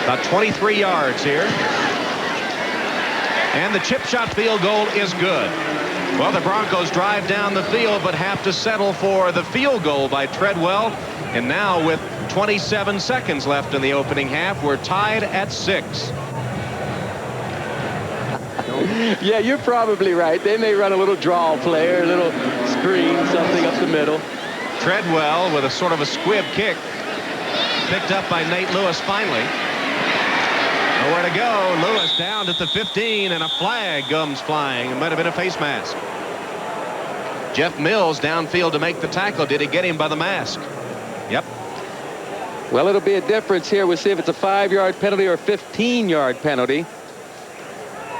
About 23 yards here. And the chip shot field goal is good. Well, the Broncos drive down the field but have to settle for the field goal by Treadwell. And now with 27 seconds left in the opening half, we're tied at 6. Yeah, you're probably right. They may run a little draw play or a little screen, something up the middle. Treadwell with a sort of a squib kick. Picked up by Nate Lewis finally. Nowhere to go. Lewis down at the 15, and a flag comes flying. It might have been a face mask. Jeff Mills downfield to make the tackle. Did he get him by the mask? Yep. Well, it'll be a difference here. We'll see if it's a 5-yard penalty or a 15-yard penalty.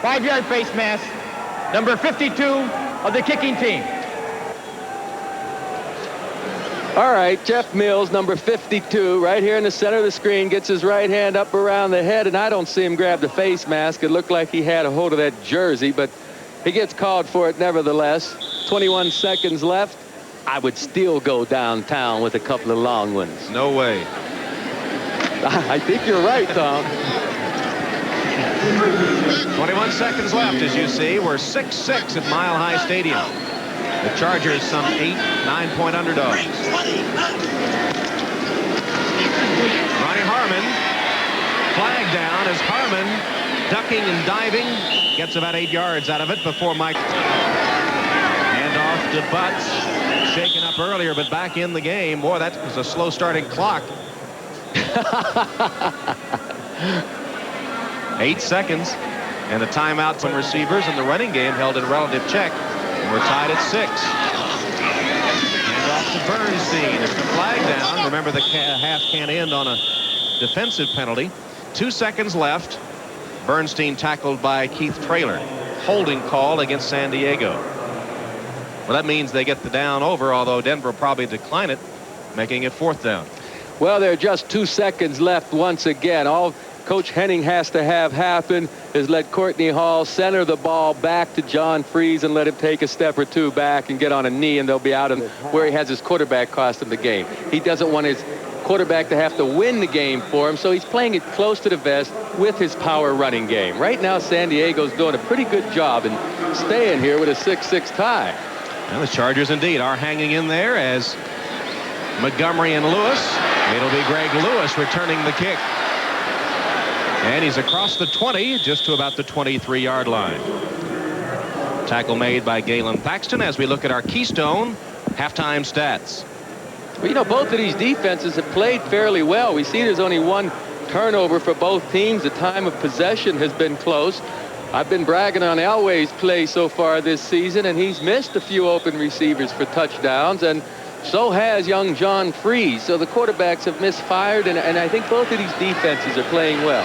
5-yard face mask. Number 52 of the kicking team. All right, Jeff Mills, number 52, right here in the center of the screen, gets his right hand up around the head, and I don't see him grab the face mask. It looked like he had a hold of that jersey, but he gets called for it nevertheless. 21 seconds left. I would still go downtown with a couple of long ones. No way. I think you're right, Tom. 21 seconds left, as you see. We're 6-6 at Mile High Stadium. The Chargers some 8-9-point underdogs. Ronnie Harmon flag down as Harmon, ducking and diving, gets about 8 yards out of it before Mike. And off to Butts, shaken up earlier but back in the game. Boy, that was a slow starting clock. 8 seconds and a timeout from receivers, and the running game held in relative check. We're tied at 6. And off to Bernstein. It's the flag down. Remember, the half can't end on a defensive penalty. 2 seconds left. Bernstein tackled by Keith Traylor. Holding call against San Diego. Well, that means they get the down over, although Denver will probably decline it, making it 4th down. Well, there are just 2 seconds left once again. All Coach Henning has to have happen is let Courtney Hall center the ball back to John Freeze and let him take a step or 2 back and get on a knee, and they'll be out of where he has his quarterback cost him the game. He doesn't want his quarterback to have to win the game for him, so he's playing it close to the vest with his power running game. Right now, San Diego's doing a pretty good job in staying here with a 6-6 tie. Well, the Chargers indeed are hanging in there as Montgomery and Lewis. It'll be Greg Lewis returning the kick. And he's across the 20, just to about the 23-yard line. Tackle made by Galen Thaxton as we look at our Keystone halftime stats. Well, you know, both of these defenses have played fairly well. We see there's only one turnover for both teams. The time of possession has been close. I've been bragging on Elway's play so far this season, and he's missed a few open receivers for touchdowns, and so has young John Freeze. So the quarterbacks have misfired, and I think both of these defenses are playing well.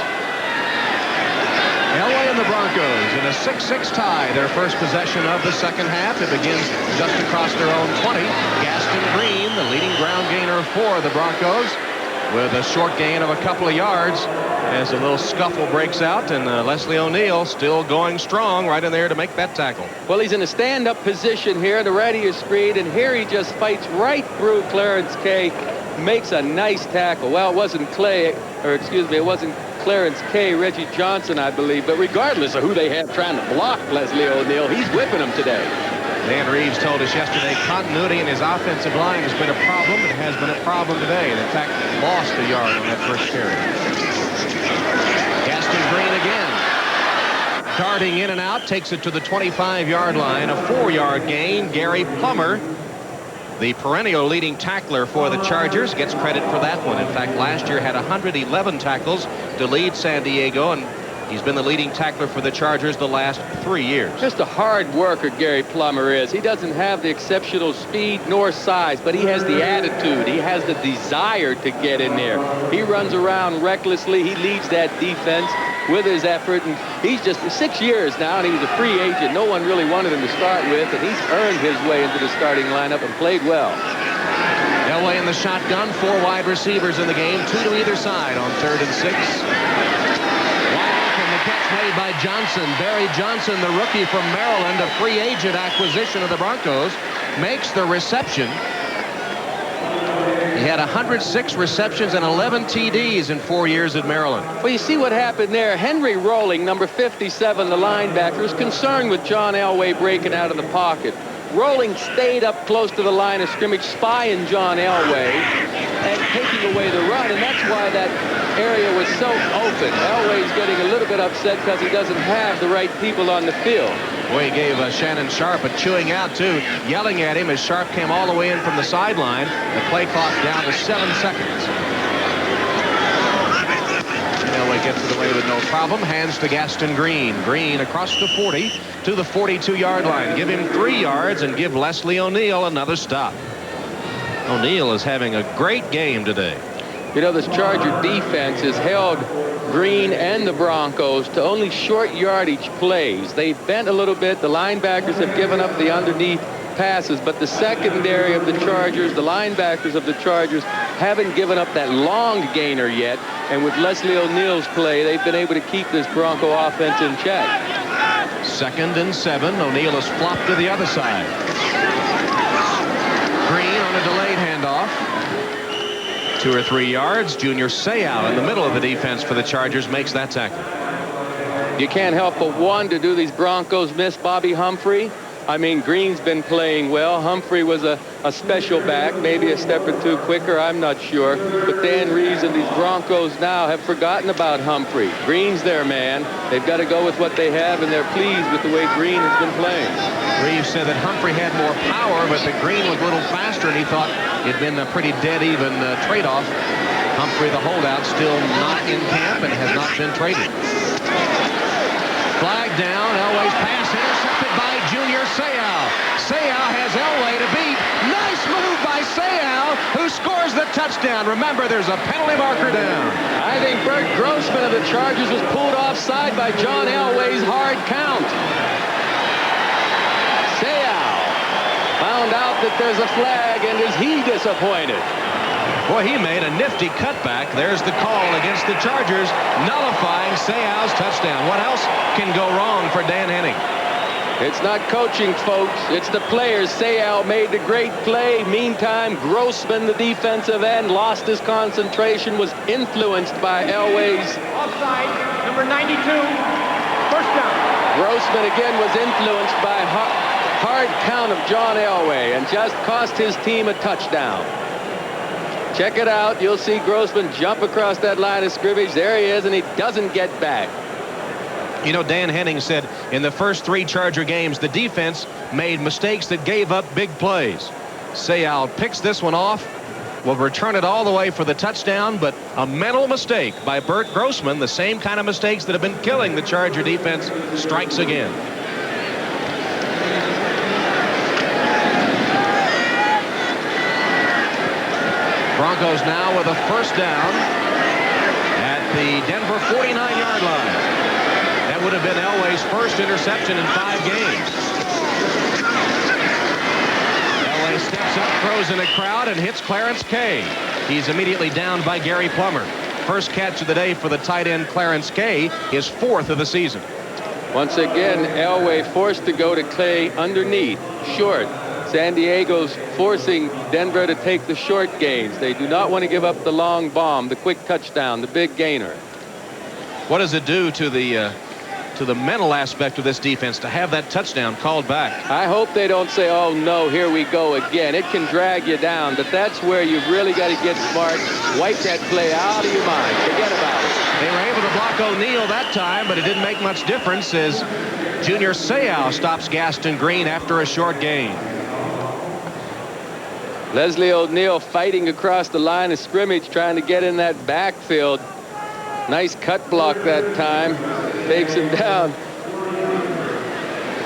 Elway and the Broncos in a 6-6 tie, their first possession of the second half. It begins just across their own 20. Gaston Green, the leading ground gainer for the Broncos, with a short gain of a couple of yards as a little scuffle breaks out, and Leslie O'Neal still going strong right in there to make that tackle. Well, he's in a stand-up position here. The right of your screen, and here he just fights right through Clarence Kay, makes a nice tackle. Well, it wasn't it wasn't Clarence Kay, Reggie Johnson, I believe, but regardless of who they have trying to block Leslie O'Neal, he's whipping them today. Dan Reeves told us yesterday continuity in his offensive line has been a problem. It has been a problem today, and in fact lost a yard on that first carry. Gaston Green again, darting in and out, takes it to the 25-yard line, a 4-yard gain. Gary Plummer, the perennial leading tackler for the Chargers, gets credit for that one. In fact, last year had 111 tackles to lead San Diego, and he's been the leading tackler for the Chargers the last 3 years. Just a hard worker, Gary Plummer is. He doesn't have the exceptional speed nor size, but he has the attitude. He has the desire to get in there. He runs around recklessly. He leads that defense with his effort, and he's just 6 years now, and he was a free agent. No one really wanted him to start with, and he's earned his way into the starting lineup and played well. Elway in the shotgun, 4 wide receivers in the game, 2 to either side on 3rd and 6. Catch made by Johnson. Barry Johnson, the rookie from Maryland, a free agent acquisition of the Broncos, makes the reception. He had 106 receptions and 11 TDs in 4 years at Maryland. Well, you see what happened there. Henry Rolling, number 57, the linebacker, was concerned with John Elway breaking out of the pocket. Rolling stayed up close to the line of scrimmage, spying John Elway and taking away the run, and that's why that area was so open. Elway's getting a little bit upset because he doesn't have the right people on the field. Boy, he gave Shannon Sharp a chewing out, too, yelling at him as Sharp came all the way in from the sideline. The play clock down to 7 seconds. Elway gets it away with no problem. Hands to Gaston Green. Green across the 40 to the 42-yard line. Give him 3 yards and give Leslie O'Neal another stop. O'Neal is having a great game today. You know, this Charger defense has held Green and the Broncos to only short yardage plays. They've bent a little bit. The linebackers have given up the underneath passes, but the secondary of the Chargers, the linebackers of the Chargers, haven't given up that long gainer yet. And with Leslie O'Neal's play, they've been able to keep this Bronco offense in check. 2nd and 7. O'Neal has flopped to the other side. Green on a delayed handoff. 2 or 3 yards. Junior Seau in the middle of the defense for the Chargers makes that tackle. You can't help but wonder, do these Broncos miss Bobby Humphrey? I mean, Green's been playing well. Humphrey was a special back, maybe a step or 2 quicker, I'm not sure. But Dan Reeves and these Broncos now have forgotten about Humphrey. Green's their man. They've got to go with what they have, and they're pleased with the way Green has been playing. Reeves said that Humphrey had more power, but that Green was a little faster, and he thought it'd been a pretty dead-even trade-off. Humphrey, the holdout, still not in camp and has not been traded. Flag down. Elway's pass intercepted by Junior Seau. Seau has Elway to beat. Nice move by Seau, who scores the touchdown. Remember, there's a penalty marker down. I think Bert Grossman of the Chargers was pulled offside by John Elway's hard count. Seau found out that there's a flag, and is he disappointed? Boy, he made a nifty cutback. There's the call against the Chargers, nullifying Seau's touchdown. What else can go wrong for Dan Henning? It's not coaching, folks. It's the players. Seau made the great play. Meantime, Grossman, the defensive end, lost his concentration, was influenced by Elway's. Offside, number 92, first down. Grossman again was influenced by hard count of John Elway and just cost his team a touchdown. Check it out. You'll see Grossman jump across that line of scrimmage. There he is, and he doesn't get back. You know, Dan Henning said in the first 3 Charger games, the defense made mistakes that gave up big plays. Seau picks this one off, will return it all the way for the touchdown, but a mental mistake by Bert Grossman, the same kind of mistakes that have been killing the Charger defense, strikes again. Broncos now with a first down at the Denver 49-yard line. That would have been Elway's first interception in 5 games. Elway steps up, throws in a crowd, and hits Clarence Kay. He's immediately downed by Gary Plummer. First catch of the day for the tight end Clarence Kay, his 4th of the season. Once again, Elway forced to go to Clay underneath, short. San Diego's forcing Denver to take the short gains. They do not want to give up the long bomb, the quick touchdown, the big gainer. What does it do to the mental aspect of this defense to have that touchdown called back? I hope they don't say, oh no, here we go again. It can drag you down, but that's where you've really got to get smart. Wipe that play out of your mind. Forget about it. They were able to block O'Neal that time, but it didn't make much difference as Junior Seau stops Gaston Green after a short gain. Leslie O'Neal fighting across the line of scrimmage, trying to get in that backfield. Nice cut block that time. Takes him down.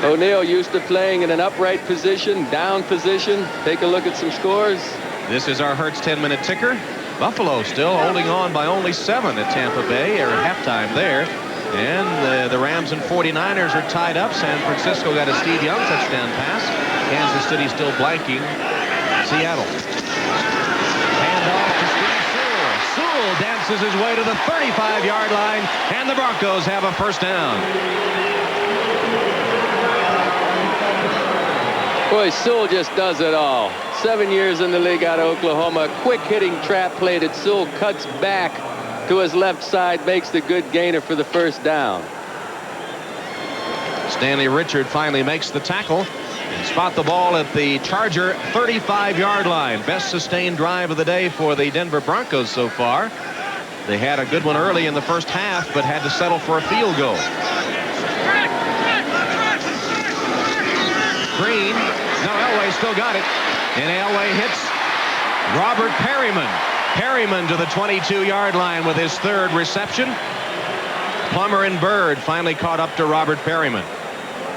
O'Neal used to playing in an upright position, down position. Take a look at some scores. This is our Hertz 10-minute ticker. Buffalo still holding on by only 7 at Tampa Bay, or at halftime there. And the Rams and 49ers are tied up. San Francisco got a Steve Young touchdown pass. Kansas City still blanking Seattle. Handoff to Steve Sewell. Sewell dances his way to the 35-yard line, and the Broncos have a first down. Boy, Sewell just does it all. 7 years in the league out of Oklahoma. Quick hitting trap play that Sewell cuts back to his left side, makes the good gainer for the first down. Stanley Richard finally makes the tackle and spot the ball at the Charger 35-yard line. Best sustained drive of the day for the Denver Broncos so far. They had a good one early in the first half, but had to settle for a field goal. Green. No, Elway still got it. And Elway hits Robert Perryman. Perryman to the 22-yard line with his 3rd reception. Plummer and Bird finally caught up to Robert Perryman.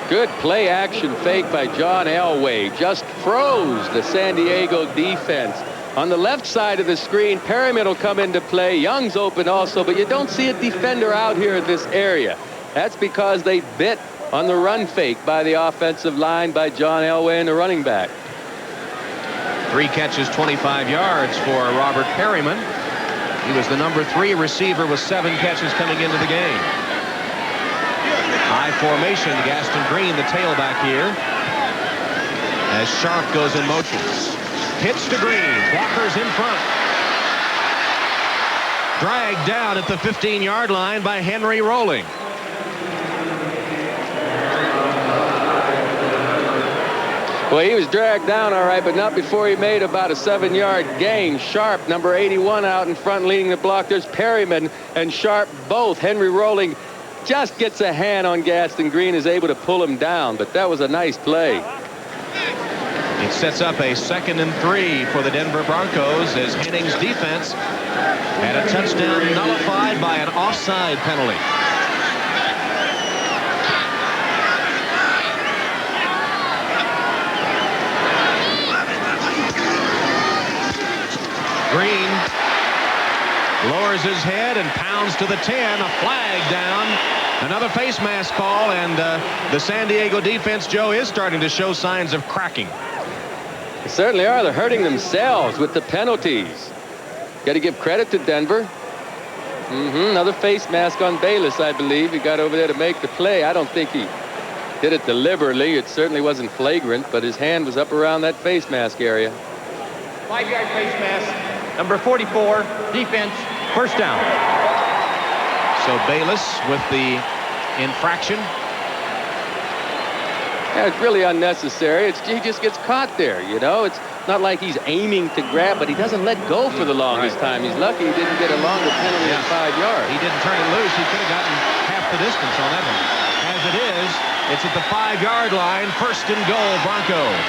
Good play action fake by John Elway. Just froze the San Diego defense. On the left side of the screen, Perryman will come into play. Young's open also, but you don't see a defender out here in this area. That's because they bit on the run fake by the offensive line by John Elway and the running back. 3 catches, 25 yards for Robert Perryman. He was the number 3 receiver with 7 catches coming into the game. High formation, Gaston Green, the tailback here, as Sharp goes in motion. Pitch to Green, Walker's in front. Dragged down at the 15-yard line by Henry Rolling. Well, he was dragged down all right, but not before he made about a 7-yard gain. Sharp, number 81, out in front leading the block. There's Perryman and Sharp both. Henry Rolling just gets a hand on Gaston Green, is able to pull him down, but that was a nice play. It sets up a 2nd and 3 for the Denver Broncos as Henning's defense had a touchdown nullified by an offside penalty. Green lowers his head and pounds to the 10. A flag down. Another face mask call, and the San Diego defense, Joe, is starting to show signs of cracking. They certainly are. They're hurting themselves with the penalties. Got to give credit to Denver. Another face mask on Bayless, I believe. He got over there to make the play. I don't think he did it deliberately. It certainly wasn't flagrant, but his hand was up around that face mask area. 5-yard face mask. Number 44, defense, first down. So Bayless with the infraction. Yeah, it's really unnecessary. He just gets caught there, you know. It's not like he's aiming to grab, but he doesn't let go for the longest time. He's lucky he didn't get a longer penalty than 5 yards. He didn't turn it loose. He could have gotten half the distance on that one. As it is, it's at the 5-yard line. 1st and goal, Broncos.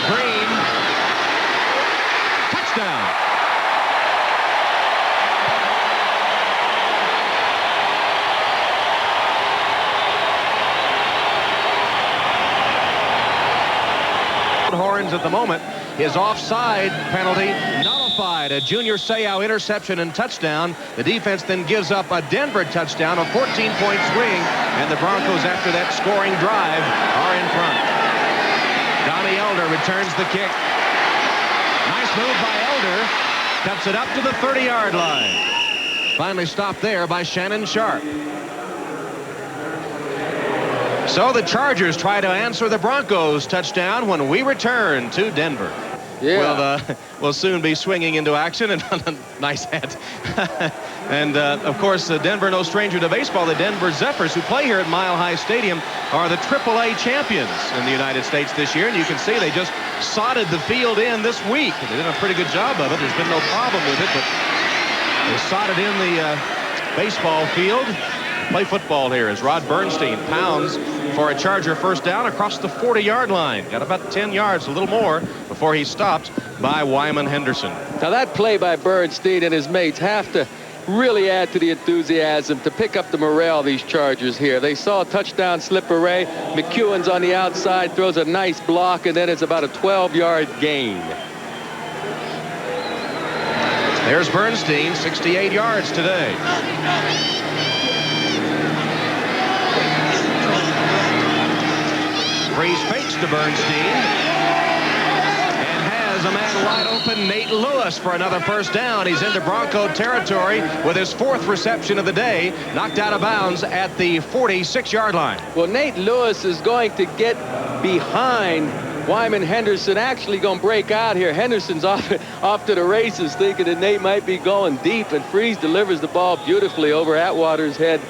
Green touchdown. Horns at the moment. His offside penalty nullified. A Junior Seau interception and touchdown. The defense then gives up a Denver touchdown, a 14-point swing, and the Broncos, after that scoring drive, are in front. Donnie Elder returns the kick. Nice move by Elder. Cuts it up to the 30-yard line. Finally stopped there by Shannon Sharp. So the Chargers try to answer the Broncos touchdown when we return to Denver. Yeah. We'll soon be swinging into action, and nice hat. And of course, Denver, no stranger to baseball. The Denver Zephyrs, who play here at Mile High Stadium, are the AAA champions in the United States this year. And you can see they just sodded the field in this week. They did a pretty good job of it. There's been no problem with it, but they sodded in the baseball field. Play football here as Rod Bernstein pounds for a Charger first down across the 40-yard line. Got about 10 yards, a little more, before he's stopped by Wyman Henderson. Now that play by Bernstein and his mates have to really add to the enthusiasm to pick up the morale of these Chargers here. They saw a touchdown slip array. McEwen's on the outside, throws a nice block, and then it's about a 12-yard gain. There's Bernstein, 68 yards today. Freeze fakes to Bernstein and has a man wide open, Nate Lewis, for another first down. He's into Bronco territory with his 4th reception of the day, knocked out of bounds at the 46-yard line. Well, Nate Lewis is going to get behind Wyman Henderson, actually going to break out here. Henderson's off to the races, thinking that Nate might be going deep, and Freeze delivers the ball beautifully over Atwater's head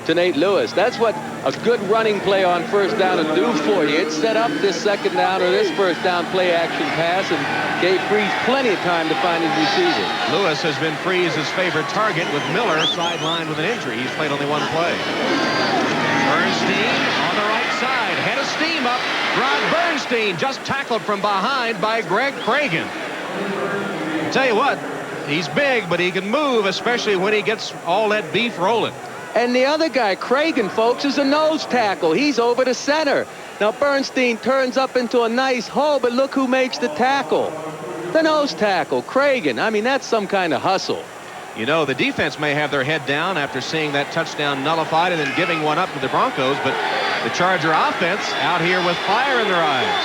to Nate Lewis. That's what a good running play on first down will do for you. It set up this second down or this first down play action pass and gave Freeze plenty of time to find his receiver. Lewis has been Freeze's favorite target, with Miller sidelined with an injury. He's played only one play. Bernstein on the right side. Head of steam up. Rod Bernstein just tackled from behind by Greg Cragen. I'll tell you what, he's big, but he can move, especially when he gets all that beef rolling. And the other guy, Cragen, folks, is a nose tackle. He's over the center. Now Bernstein turns up into a nice hole, but look who makes the tackle. The nose tackle, Cragen. I mean, that's some kind of hustle. You know, the defense may have their head down after seeing that touchdown nullified and then giving one up to the Broncos, but the Charger offense out here with fire in their eyes.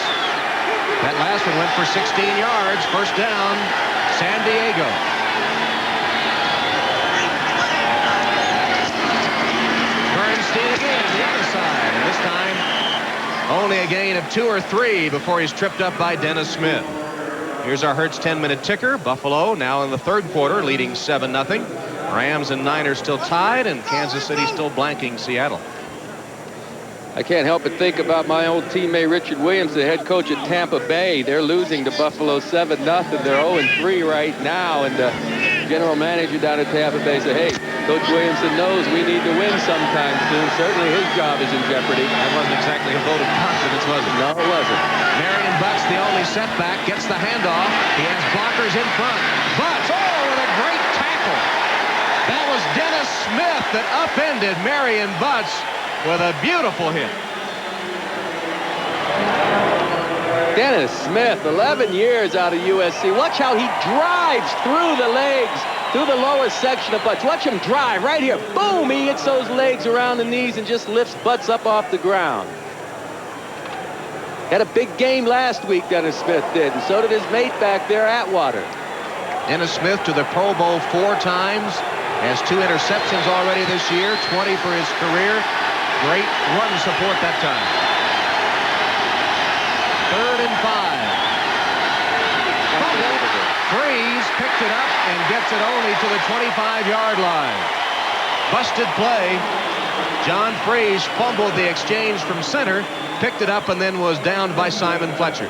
That last one went for 16 yards. First down, San Diego. Again, the other side, and this time only a gain of 2 or 3 before he's tripped up by Dennis Smith. Here's our Hertz 10-minute ticker. Buffalo now in the 3rd quarter, leading 7-0. Rams and Niners still tied, and Kansas City still blanking Seattle. I can't help but think about my old teammate Richard Williams, the head coach at Tampa Bay. They're losing to Buffalo 7-0. They're 0-3 right now, and the general manager down at Tampa Bay said, hey, Coach Williamson knows we need to win sometime soon. Certainly his job is in jeopardy. That wasn't exactly a vote of confidence, was it? No, it wasn't. Marion Butts, the only setback, gets the handoff. He has blockers in front. Butts, oh, with a great tackle. That was Dennis Smith that upended Marion Butts with a beautiful hit. Dennis Smith, 11 years out of USC. Watch how he drives through the legs, through the lower section of Butts. Watch him drive right here. Boom! He hits those legs around the knees and just lifts Butts up off the ground. Had a big game last week, Dennis Smith did, and so did his mate back there, Atwater. Dennis Smith to the Pro Bowl 4 times. Has 2 interceptions already this year, 20 for his career. Great run support that time. 3rd and 5. Freeze picked it up and gets it only to the 25-yard line. Busted play. John Freeze fumbled the exchange from center, picked it up, and then was downed by Simon Fletcher.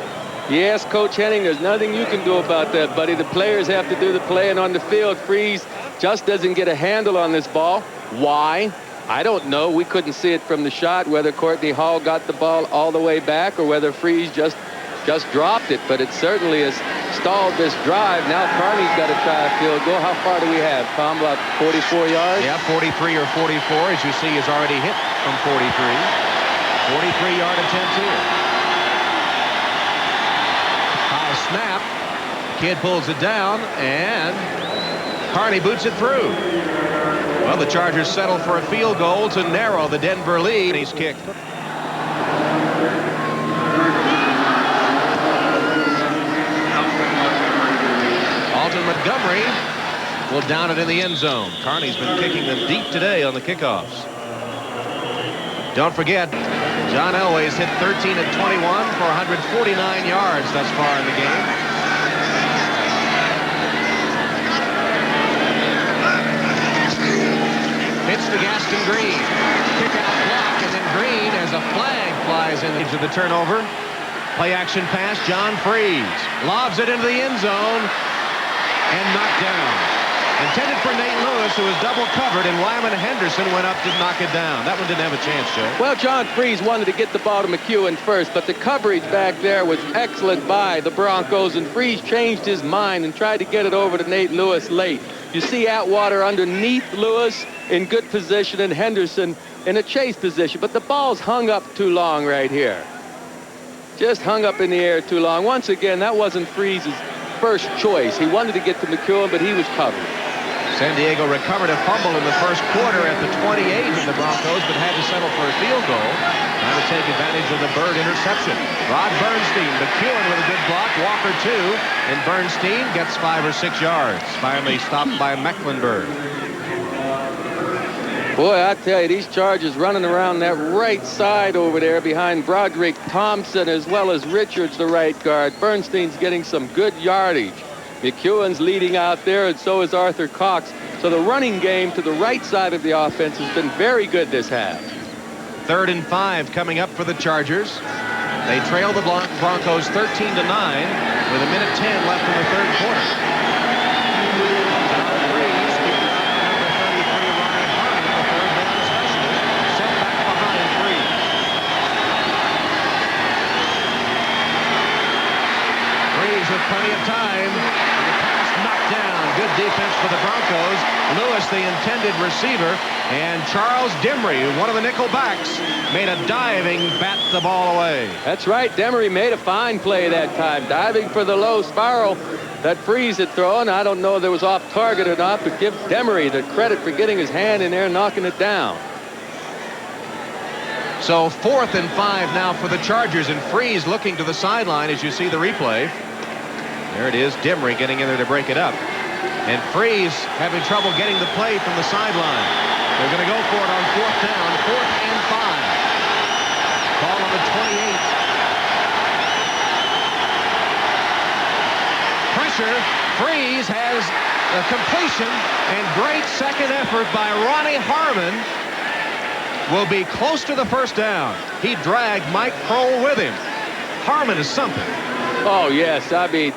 Yes, Coach Henning, there's nothing you can do about that, buddy. The players have to do the playing on the field. Freeze just doesn't get a handle on this ball. Why? I don't know. We couldn't see it from the shot, whether Courtney Hall got the ball all the way back or whether Freeze just just dropped it, but it certainly has stalled this drive. Now Carney's got to try a field goal. How far do we have, Tom? About 44 yards? Yeah, 43 or 44, as you see, is already hit from 43. 43-yard attempt here. High snap. Kid pulls it down, and Carney boots it through. Well, the Chargers settle for a field goal to narrow the Denver lead. He's kicked. Alton Montgomery will down it in the end zone. Carney's been kicking them deep today on the kickoffs. Don't forget, John Elway's hit 13 at 21 for 149 yards thus far in the game. Pitch to Gaston Green. Kick out block, and then Green, as a flag flies into the turnover. Play action pass, John Freeze. Lobs it into the end zone and knocked down. Intended for Nate Lewis, who was double covered, and Wyman Henderson went up to knock it down. That one didn't have a chance, Joe. Well, John Freeze wanted to get the ball to McEwen first, but the coverage back there was excellent by the Broncos, and Freeze changed his mind and tried to get it over to Nate Lewis late. You see Atwater underneath Lewis in good position and Henderson in a chase position, but the ball's hung up too long right here. Just hung up in the air too long. Once again, that wasn't Freeze's first choice. He wanted to get to McEwen, but he was covered. San Diego recovered a fumble in the first quarter at the 28 of the Broncos, but had to settle for a field goal. Trying to take advantage of the Bird interception. Rod Bernstein, McEwen with a good block, Walker 2, and Bernstein gets 5 or 6 yards. Finally stopped by Mecklenburg. Boy, I tell you, these Chargers running around that right side over there behind Broderick Thompson as well as Richards, the right guard. Bernstein's getting some good yardage. McEwen's leading out there, and so is Arthur Cox. So the running game to the right side of the offense has been very good this half. 3rd and 5 coming up for the Chargers. They trail the Broncos 13-9 with 1:10 left in the third quarter. John Freeze keeping up number 33, Ronnie Harmon, the third down specialist, set back behind Freeze. Freeze with plenty of time. Down. Good defense for the Broncos. Lewis, the intended receiver, and Charles Demery, one of the nickel backs, made a diving bat the ball away. That's right. Demery made a fine play that time, diving for the low spiral that Freeze had thrown. I don't know if it was off target or not, but give Demery the credit for getting his hand in there and knocking it down. So 4th and 5 now for the Chargers, and Freeze looking to the sideline as you see the replay. There it is, Demery getting in there to break it up. And Freeze having trouble getting the play from the sideline. They're going to go for it on 4th down, 4th and 5. Ball on the 28. Pressure. Freeze has a completion, and great second effort by Ronnie Harmon will be close to the first down. He dragged Mike Kroll with him. Harmon is something. Oh, yes. I mean,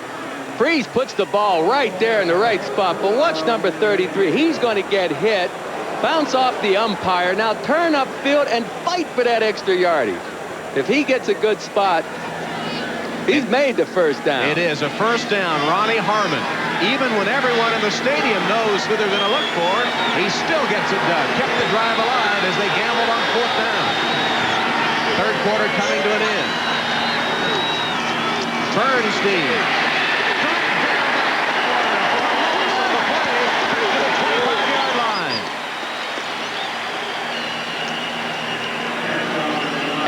Freeze puts the ball right there in the right spot, but watch number 33. He's going to get hit, bounce off the umpire, now turn upfield and fight for that extra yardage. If he gets a good spot, he's made the first down. It is a first down. Ronnie Harmon, even when everyone in the stadium knows who they're going to look for, he still gets it done. Kept the drive alive as they gambled on 4th down. Third quarter coming to an end. Bernstein.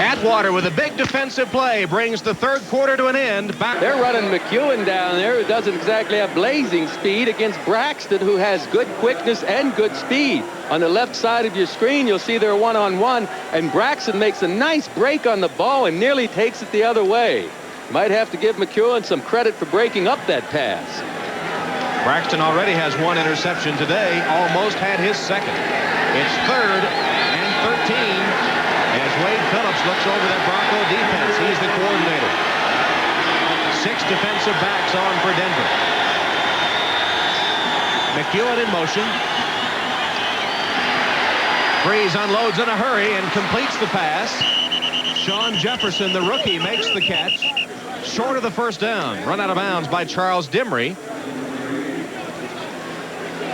Atwater with a big defensive play brings the third quarter to an end. They're running McEwen down there, who doesn't exactly have blazing speed, against Braxton, who has good quickness and good speed. On the left side of your screen, you'll see they're one-on-one, and Braxton makes a nice break on the ball and nearly takes it the other way. Might have to give McEwen some credit for breaking up that pass. Braxton already has 1 interception today, almost had his second. It's 3rd and 13. As Wade Phillips looks over that Bronco defense, he's the coordinator. 6 defensive backs on for Denver. McEwen in motion. Freeze unloads in a hurry and completes the pass. Sean Jefferson, the rookie, makes the catch. short of the first down. Run out of bounds by Charles Dimry.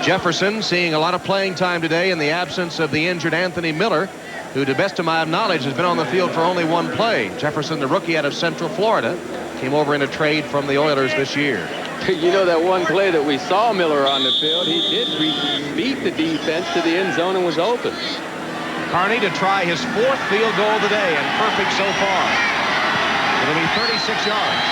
Jefferson seeing a lot of playing time today in the absence of the injured Anthony Miller, who, to the best of my knowledge, has been on the field for only one play. Jefferson, the rookie out of Central Florida, came over in a trade from the Oilers this year. You know that one play that we saw Miller on the field, he did beat the defense to the end zone and was open. Carney to try his 4th field goal of the day, and perfect so far. It'll be 36 yards.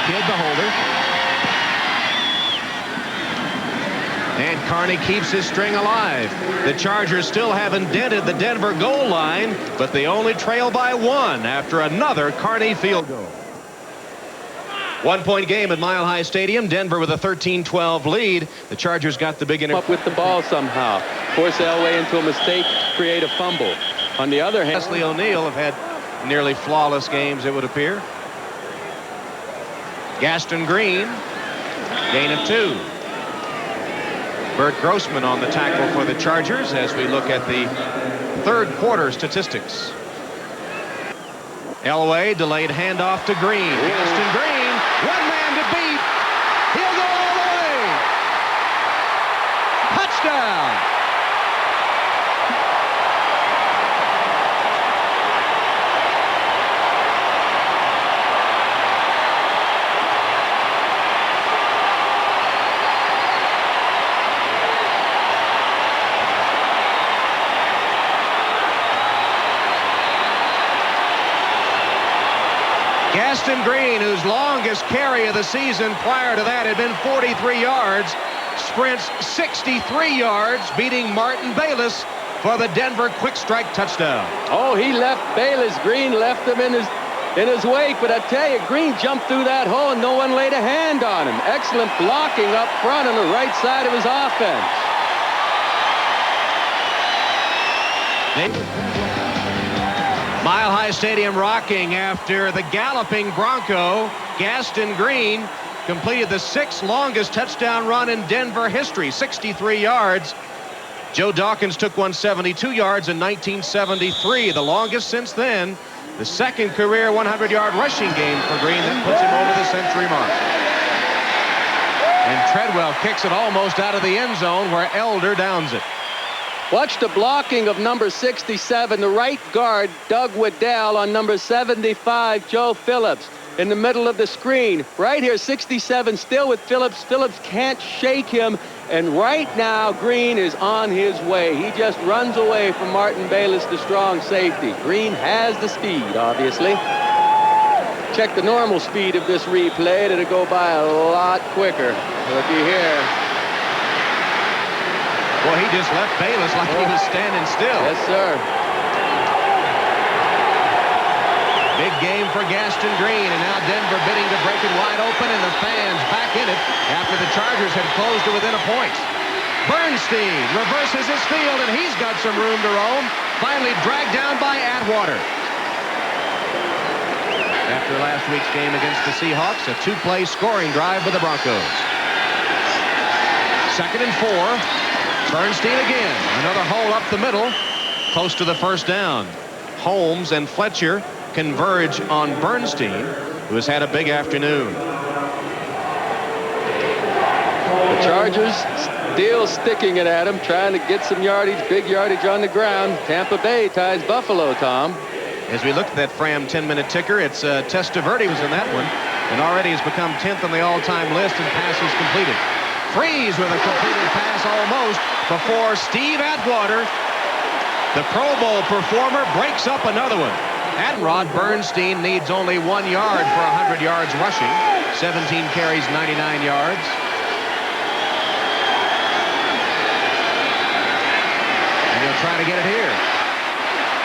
Kidd the holder. And Carney keeps his string alive. The Chargers still haven't dented the Denver goal line, but they only trail by 1 after another Carney field goal. 1-point game at Mile High Stadium. Denver with a 13-12 lead. The Chargers got the big Up with the ball somehow. Force Elway into a mistake, create a fumble. On the other hand, Leslie O'Neal have had nearly flawless games, it would appear. Gaston Green, gain of 2. Bert Grossman on the tackle for the Chargers as we look at the 3rd quarter statistics. Elway, delayed handoff to Green. Gaston Green, one man to beat. He'll go all the way. Touchdown. Gaston Green, whose longest carry of the season prior to that had been 43 yards, sprints 63 yards, beating Martin Bayless for the Denver quick strike touchdown. oh, he left Bayless. Green left him in his wake, but I tell you, Green jumped through that hole and no one laid a hand on him. Excellent blocking up front on the right side of his offense. Mile High Stadium rocking after the galloping Bronco. Gaston Green completed the 6th longest touchdown run in Denver history, 63 yards. Joe Dawkins took 172 yards in 1973, the longest since then. The 2nd career 100-yard rushing game for Green that puts him over the century mark. And Treadwell kicks it almost out of the end zone where Elder downs it. Watch the blocking of number 67, the right guard, Doug Waddell, on number 75, Joe Phillips, in the middle of the screen. Right here, 67 still with Phillips. Phillips can't shake him. And right now, Green is on his way. He just runs away from Martin Bayless, the strong safety. Green has the speed, obviously. Check the normal speed of this replay. It'll go by a lot quicker. Looky here. Well, he just left Bayless like he was standing still. Yes, sir. Big game for Gaston Green, and now Denver bidding to break it wide open, and the fans back in it after the Chargers had closed it within a point. Bernstein reverses his field, and he's got some room to roam. Finally dragged down by Atwater. After last week's game against the Seahawks, a 2-play scoring drive for the Broncos. 2nd and 4. Bernstein again. Another hole up the middle, close to the first down. Holmes and Fletcher converge on Bernstein, who has had a big afternoon. The Chargers still sticking it at him, trying to get some yardage, big yardage on the ground. Tampa Bay ties Buffalo, Tom. As we look at that Fram 10-minute ticker, it's Testaverde was in that one, and already has become 10th on the all-time list in passes completed. Freeze with a completed pass almost before Steve Atwater, the Pro Bowl performer, breaks up another one. Rod Bernstein needs only 1 yard for 100 yards rushing. 17 carries, 99 yards. And he'll try to get it here.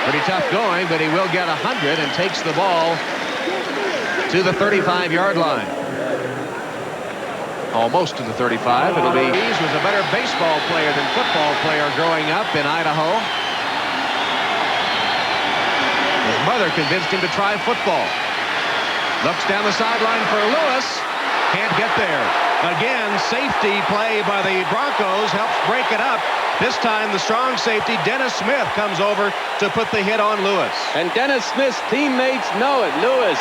Pretty tough going, but he will get 100 and takes the ball to the 35-yard line. Almost to the 35. It'll be. He was a better baseball player than football player growing up in Idaho. His mother convinced him to try football. Looks down the sideline for Lewis. Can't get there. Again, safety play by the Broncos helps break it up. This time the strong safety, Dennis Smith, comes over to put the hit on Lewis. And Dennis Smith's teammates know it. Lewis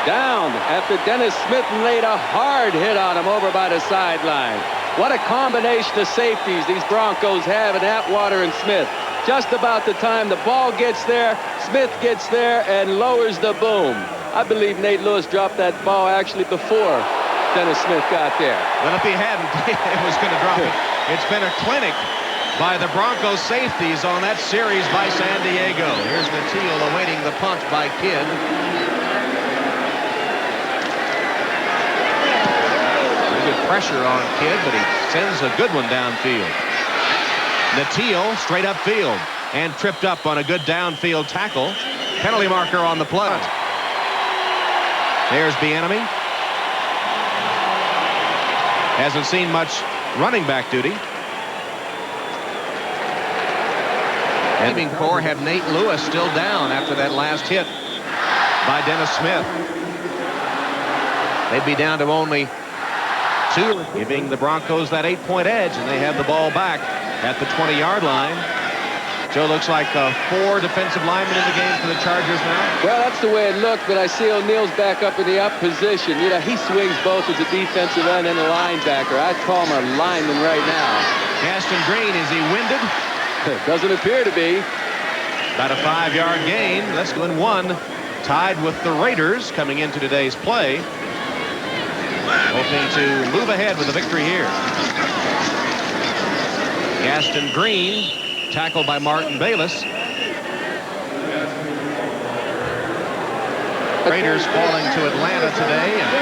down after Dennis Smith laid a hard hit on him over by the sideline. What a combination of safeties these Broncos have in Atwater and Smith. Just about the time the ball gets there, Smith gets there and lowers the boom. I believe Nate Lewis dropped that ball actually before Dennis Smith got there. Well, if he hadn't, it was going to drop it. It's been a clinic by the Broncos safeties on that series by San Diego. Here's Natil awaiting the punt by Kidd. Pretty good pressure on Kidd, but he sends a good one downfield. Natil straight upfield and tripped up on a good downfield tackle. Penalty marker on the play. There's Bieniemy. Hasn't seen much running back duty. Receiving corps had Nate Lewis still down after that last hit by Dennis Smith. They'd be down to only 2, giving the Broncos that 8-point edge, and they have the ball back at the 20-yard line. Joe, looks like 4 defensive linemen in the game for the Chargers now. Well, that's the way it looked, but I see O'Neill's back up in the up position. You know, he swings both as a defensive end and a linebacker. I'd call him a lineman right now. Gaston Green, is he winded? Doesn't appear to be. About a 5-yard gain. Let's go in 1. Tied with the Raiders coming into today's play. Hoping to move ahead with a victory here. Gaston Green, tackled by Martin Bayless. Raiders falling to Atlanta today, and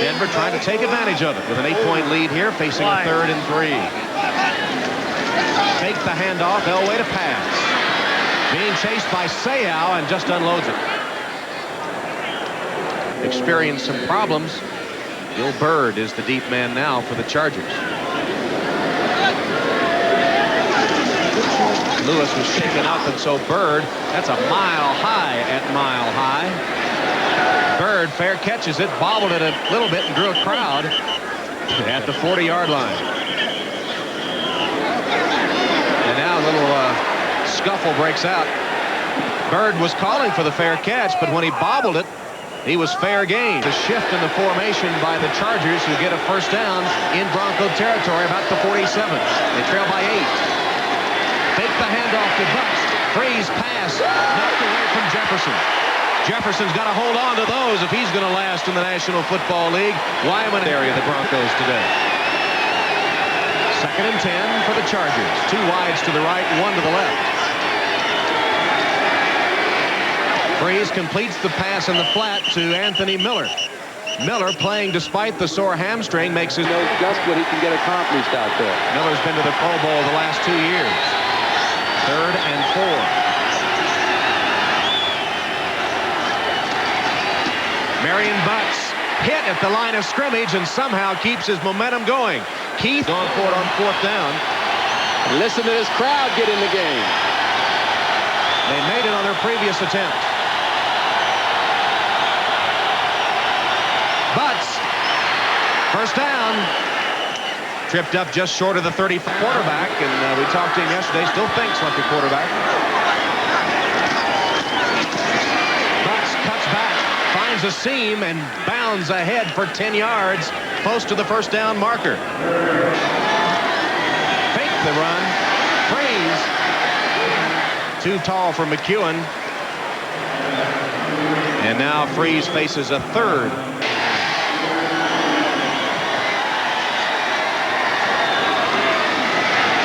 Denver trying to take advantage of it with an 8-point lead here, facing a 3rd and 3. Fake the handoff, Elway to pass. Being chased by Sayal and just unloads it. Experienced some problems. Bill Byrd is the deep man now for the Chargers. Lewis was shaken up, and so Byrd, that's a mile high at Mile High. Byrd fair catches it, bobbled it a little bit and drew a crowd at the 40-yard line. And now a little scuffle breaks out. Byrd was calling for the fair catch, but when he bobbled it, he was fair game. The shift in the formation by the Chargers, who get a first down in Bronco territory about the 47. They trail by 8. Fake the handoff to Butts. Freeze pass. Knocked away from Jefferson. Jefferson's got to hold on to those if he's going to last in the National Football League. Wyman area the Broncos today. 2nd and 10 for the Chargers. 2 wides to the right, 1 to the left. Freeze completes the pass in the flat to Anthony Miller. Miller, playing despite the sore hamstring, makes his Knows just what he can get accomplished out there. Miller's been to the Pro Bowl the last 2 years. 3rd and 4. Marion Butts hit at the line of scrimmage and somehow keeps his momentum going. Keith going for it on 4th down. Listen to this crowd get in the game. They made it on their previous attempt. Butts, first down. Tripped up just short of the 30 quarterback, and we talked to him yesterday. Still thinks like a quarterback. Butts cuts back, finds a seam, and bounds ahead for 10 yards, close to the first down marker. Fake the run. Freeze. Too tall for McEwen. And now Freeze faces a 3rd.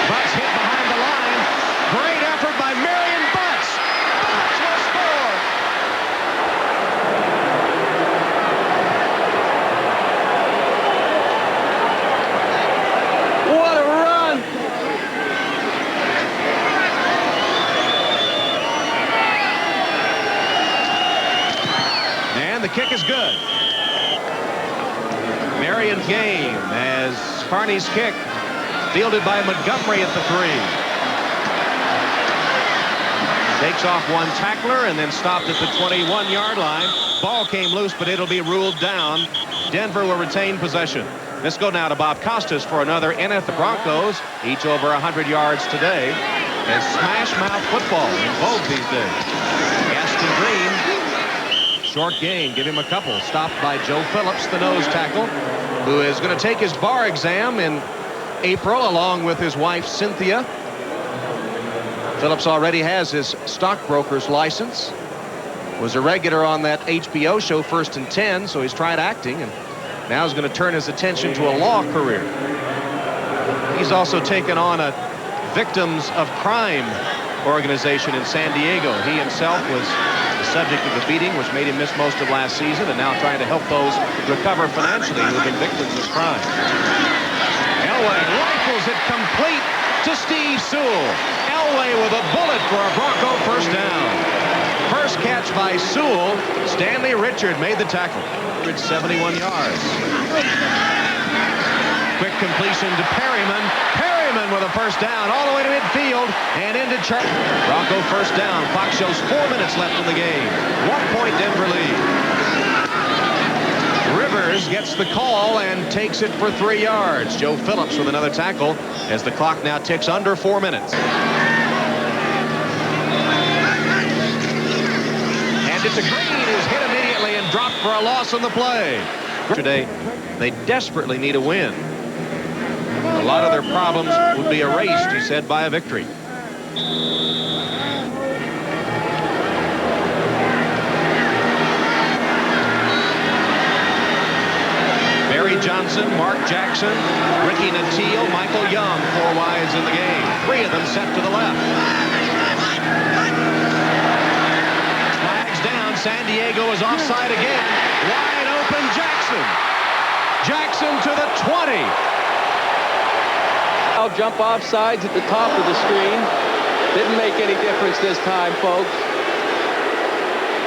Butts hit behind the line. Great effort by Marion Butts. Butts will score. What a run! And the kick is good. Marion game as Carney's kick fielded by Montgomery at the 3. Takes off one tackler and then stopped at the 21-yard line. Ball came loose, but it'll be ruled down. Denver will retain possession. Let's go now to Bob Costas for another inning. The Broncos, each over 100 yards today, as smash mouth football in vogue these days. Gaston Green, short gain, give him a couple. Stopped by Joe Phillips, the nose tackle, who is going to take his bar exam in April along with his wife Cynthia. Phillips already has his stockbroker's license. Was a regular on that HBO show First and 10, so he's tried acting, and now he's going to turn his attention to a law career. He's also taken on a victims of crime organization in San Diego. He himself was the subject of a beating which made him miss most of last season, and now trying to help those recover financially who have been victims of crime. Elway rifles it complete to Steve Sewell. Elway with a bullet for a Bronco first down. First catch by Sewell. Stanley Richard made the tackle. 171 yards. Quick completion to Perryman. Perryman with a first down all the way to midfield and into Charlie. Bronco first down. Clock shows 4 minutes left in the game. 1 point Denver lead. Rivers gets the call and takes it for 3 yards. Joe Phillips with another tackle as the clock now ticks under 4 minutes. And it's a Green who's hit immediately and dropped for a loss on the play. Today, they desperately need a win. A lot of their problems would be erased, he said, by a victory. Barry Johnson, Mark Jackson, Ricky Nattiel, Michael Young, 4 wides in the game. 3 of them set to the left. Flags down. San Diego is offside again. Wide open Jackson. Jackson to the 20. I'll jump off sides at the top of the screen. Didn't make any difference this time, folks.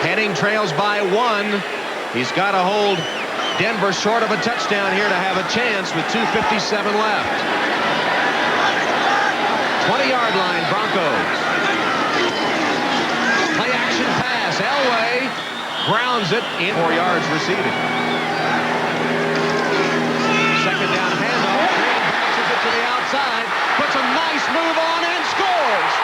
Henning trails by 1. He's got to hold Denver short of a touchdown here to have a chance with 2:57 left. 20-yard line, Broncos. Play action pass. Elway grounds it in 4 yards receiving. Second down handoff. Green bounces it to the outside. Puts a nice move on and scores.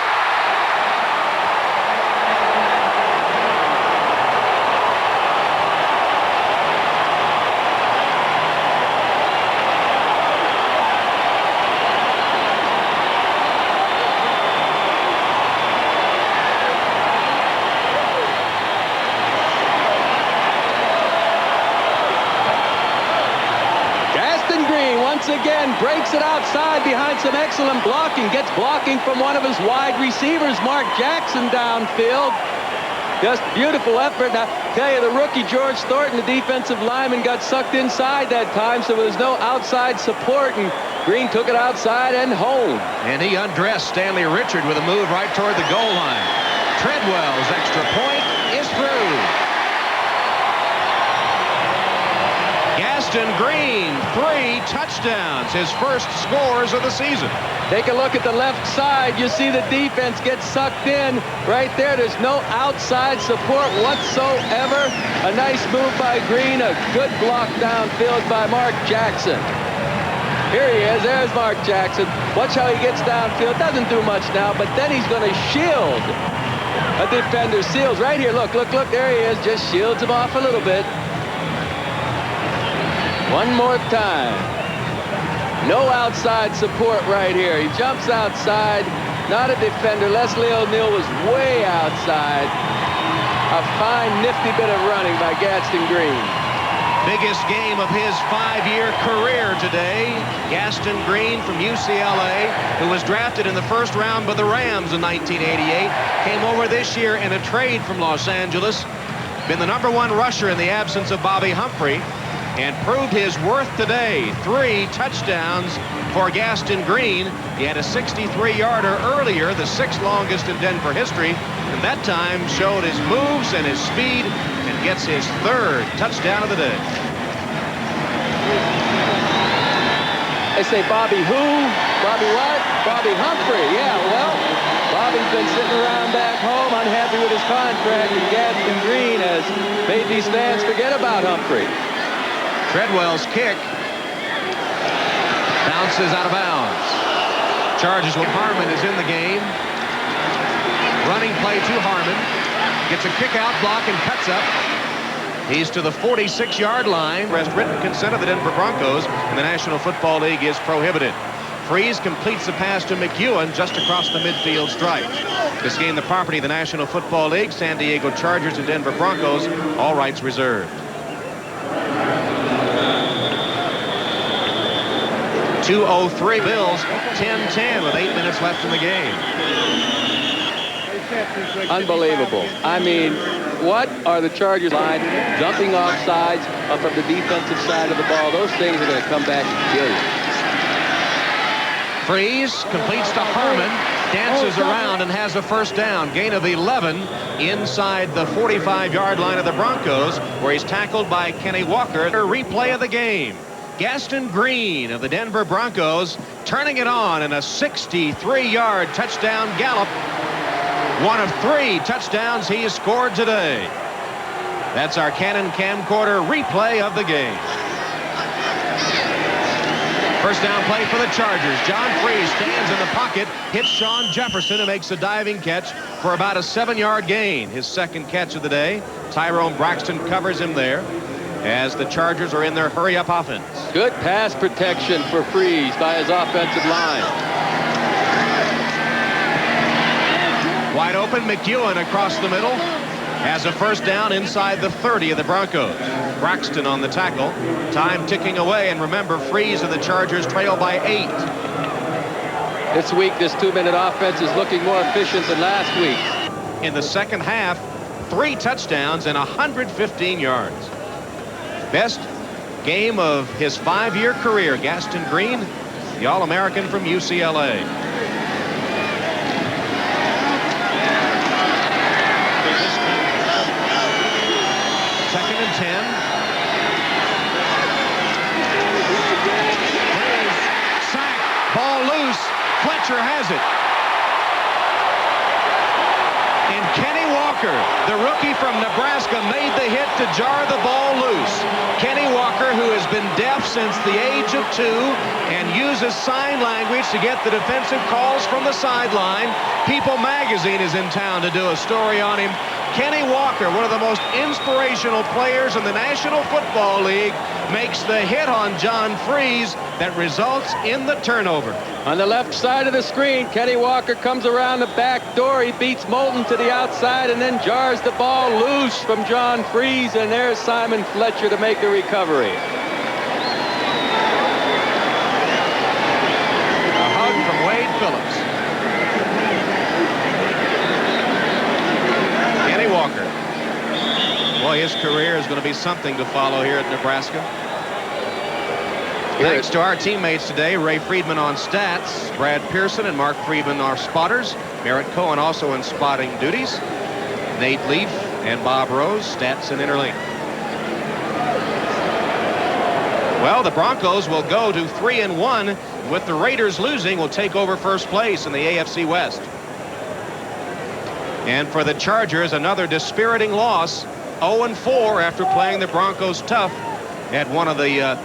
Again, breaks it outside behind some excellent blocking, gets blocking from one of his wide receivers, Mark Jackson, downfield. Just beautiful effort. Now, tell you, the rookie George Thornton, the defensive lineman, got sucked inside that time, so there was no outside support, and Green took it outside and home. And he undressed Stanley Richard with a move right toward the goal line. Treadwell's extra point is through. Gaston Green, 3 touchdowns, his first scores of the season. Take a look at the left side. You see the defense get sucked in. Right there, there's no outside support whatsoever. A nice move by Green, a good block downfield by Mark Jackson. Here he is, there's Mark Jackson. Watch how he gets downfield. Doesn't do much now, but then he's going to shield a defender. Seals right here, look, there he is. Just shields him off a little bit. One more time. No outside support right here. He jumps outside. Not a defender. Leslie O'Neal was way outside. A fine, nifty bit of running by Gaston Green. Biggest game of his 5-year career today. Gaston Green from UCLA, who was drafted in the first round by the Rams in 1988, came over this year in a trade from Los Angeles. Been the #1 rusher in the absence of Bobby Humphrey, and proved his worth today. 3 touchdowns for Gaston Green. He had a 63-yarder earlier, the 6th longest in Denver history, and that time showed his moves and his speed, and gets his 3rd touchdown of the day. They say Bobby who? Bobby what? Bobby Humphrey. Yeah, well, Bobby's been sitting around back home unhappy with his contract, and Gaston Green has made these fans forget about Humphrey. Treadwell's kick bounces out of bounds. Charges with Harmon is in the game. Running play to Harmon. Gets a kick out, block, and cuts up. He's to the 46-yard line. Rest written consent of the Denver Broncos in the National Football League is prohibited. Freeze completes the pass to McEwen just across the midfield stripe. This game the property of the National Football League, San Diego Chargers and Denver Broncos, all rights reserved. 2:03 Bills, 10-10 with 8 minutes left in the game. Unbelievable. I mean, what are the Chargers line jumping off sides from the defensive side of the ball? Those things are going to come back and kill you. Freeze completes to Harmon, dances around and has a first down. Gain of 11 inside the 45-yard line of the Broncos, where he's tackled by Kenny Walker. A replay of the game. Gaston Green of the Denver Broncos turning it on in a 63-yard touchdown gallop. One of 3 touchdowns he has scored today. That's our Canon camcorder replay of the game. First down play for the Chargers. John Freeze stands in the pocket, hits Sean Jefferson, who makes a diving catch for about a 7-yard gain. His second catch of the day. Tyrone Braxton covers him there as the Chargers are in their hurry-up offense. Good pass protection for Freeze by his offensive line. Wide open, McEwen across the middle. Has a first down inside the 30 of the Broncos. Braxton on the tackle. Time ticking away, and remember, Freeze and the Chargers trail by 8. This week, this 2-minute offense is looking more efficient than last week. In the second half, 3 touchdowns and 115 yards. Best game of his 5-year career. Gaston Green, the All-American from UCLA. Second and 10. Sack. Ball loose. Fletcher has it. And Kenny Walker, the rookie from Nebraska, made the hit to jar the ball loose. Kenny Walker, who has been deaf since the age of 2 and uses sign language to get the defensive calls from the sideline. People magazine is in town to do a story on him. Kenny Walker, one of the most inspirational players in the National Football League, makes the hit on John Freeze that results in the turnover. On the left side of the screen, Kenny Walker comes around the back door. He beats Moulton to the outside and then jars the ball loose from John Freeze, and there's Simon Fletcher to make the recovery. A hug from Wade Phillips. Walker. Boy, his career is going to be something to follow here at Nebraska. Thanks to our teammates today, Ray Friedman on stats, Brad Pearson and Mark Friedman are spotters, Merritt Cohen also in spotting duties, Nate Leaf and Bob Rose, stats and interlink. Well, the Broncos will go to 3-1. With the Raiders losing, will take over first place in the AFC West. And for the Chargers, another dispiriting loss, 0-4 after playing the Broncos tough at one of the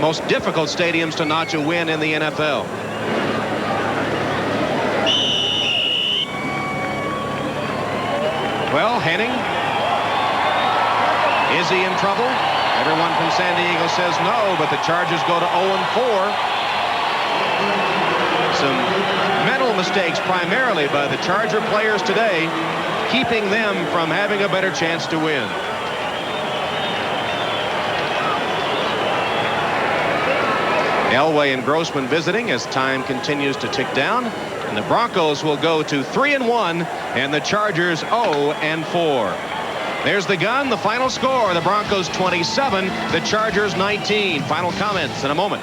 most difficult stadiums to notch a win in the NFL. Well, Henning, is he in trouble? Everyone from San Diego says no, but the Chargers go to 0-4. Some mental mistakes primarily by the Charger players today, keeping them from having a better chance to win. Elway and Grossman visiting as time continues to tick down, and the Broncos will go to 3-1 and the Chargers 0-4. There's the gun, the final score, the Broncos 27, the Chargers 19. Final comments in a moment.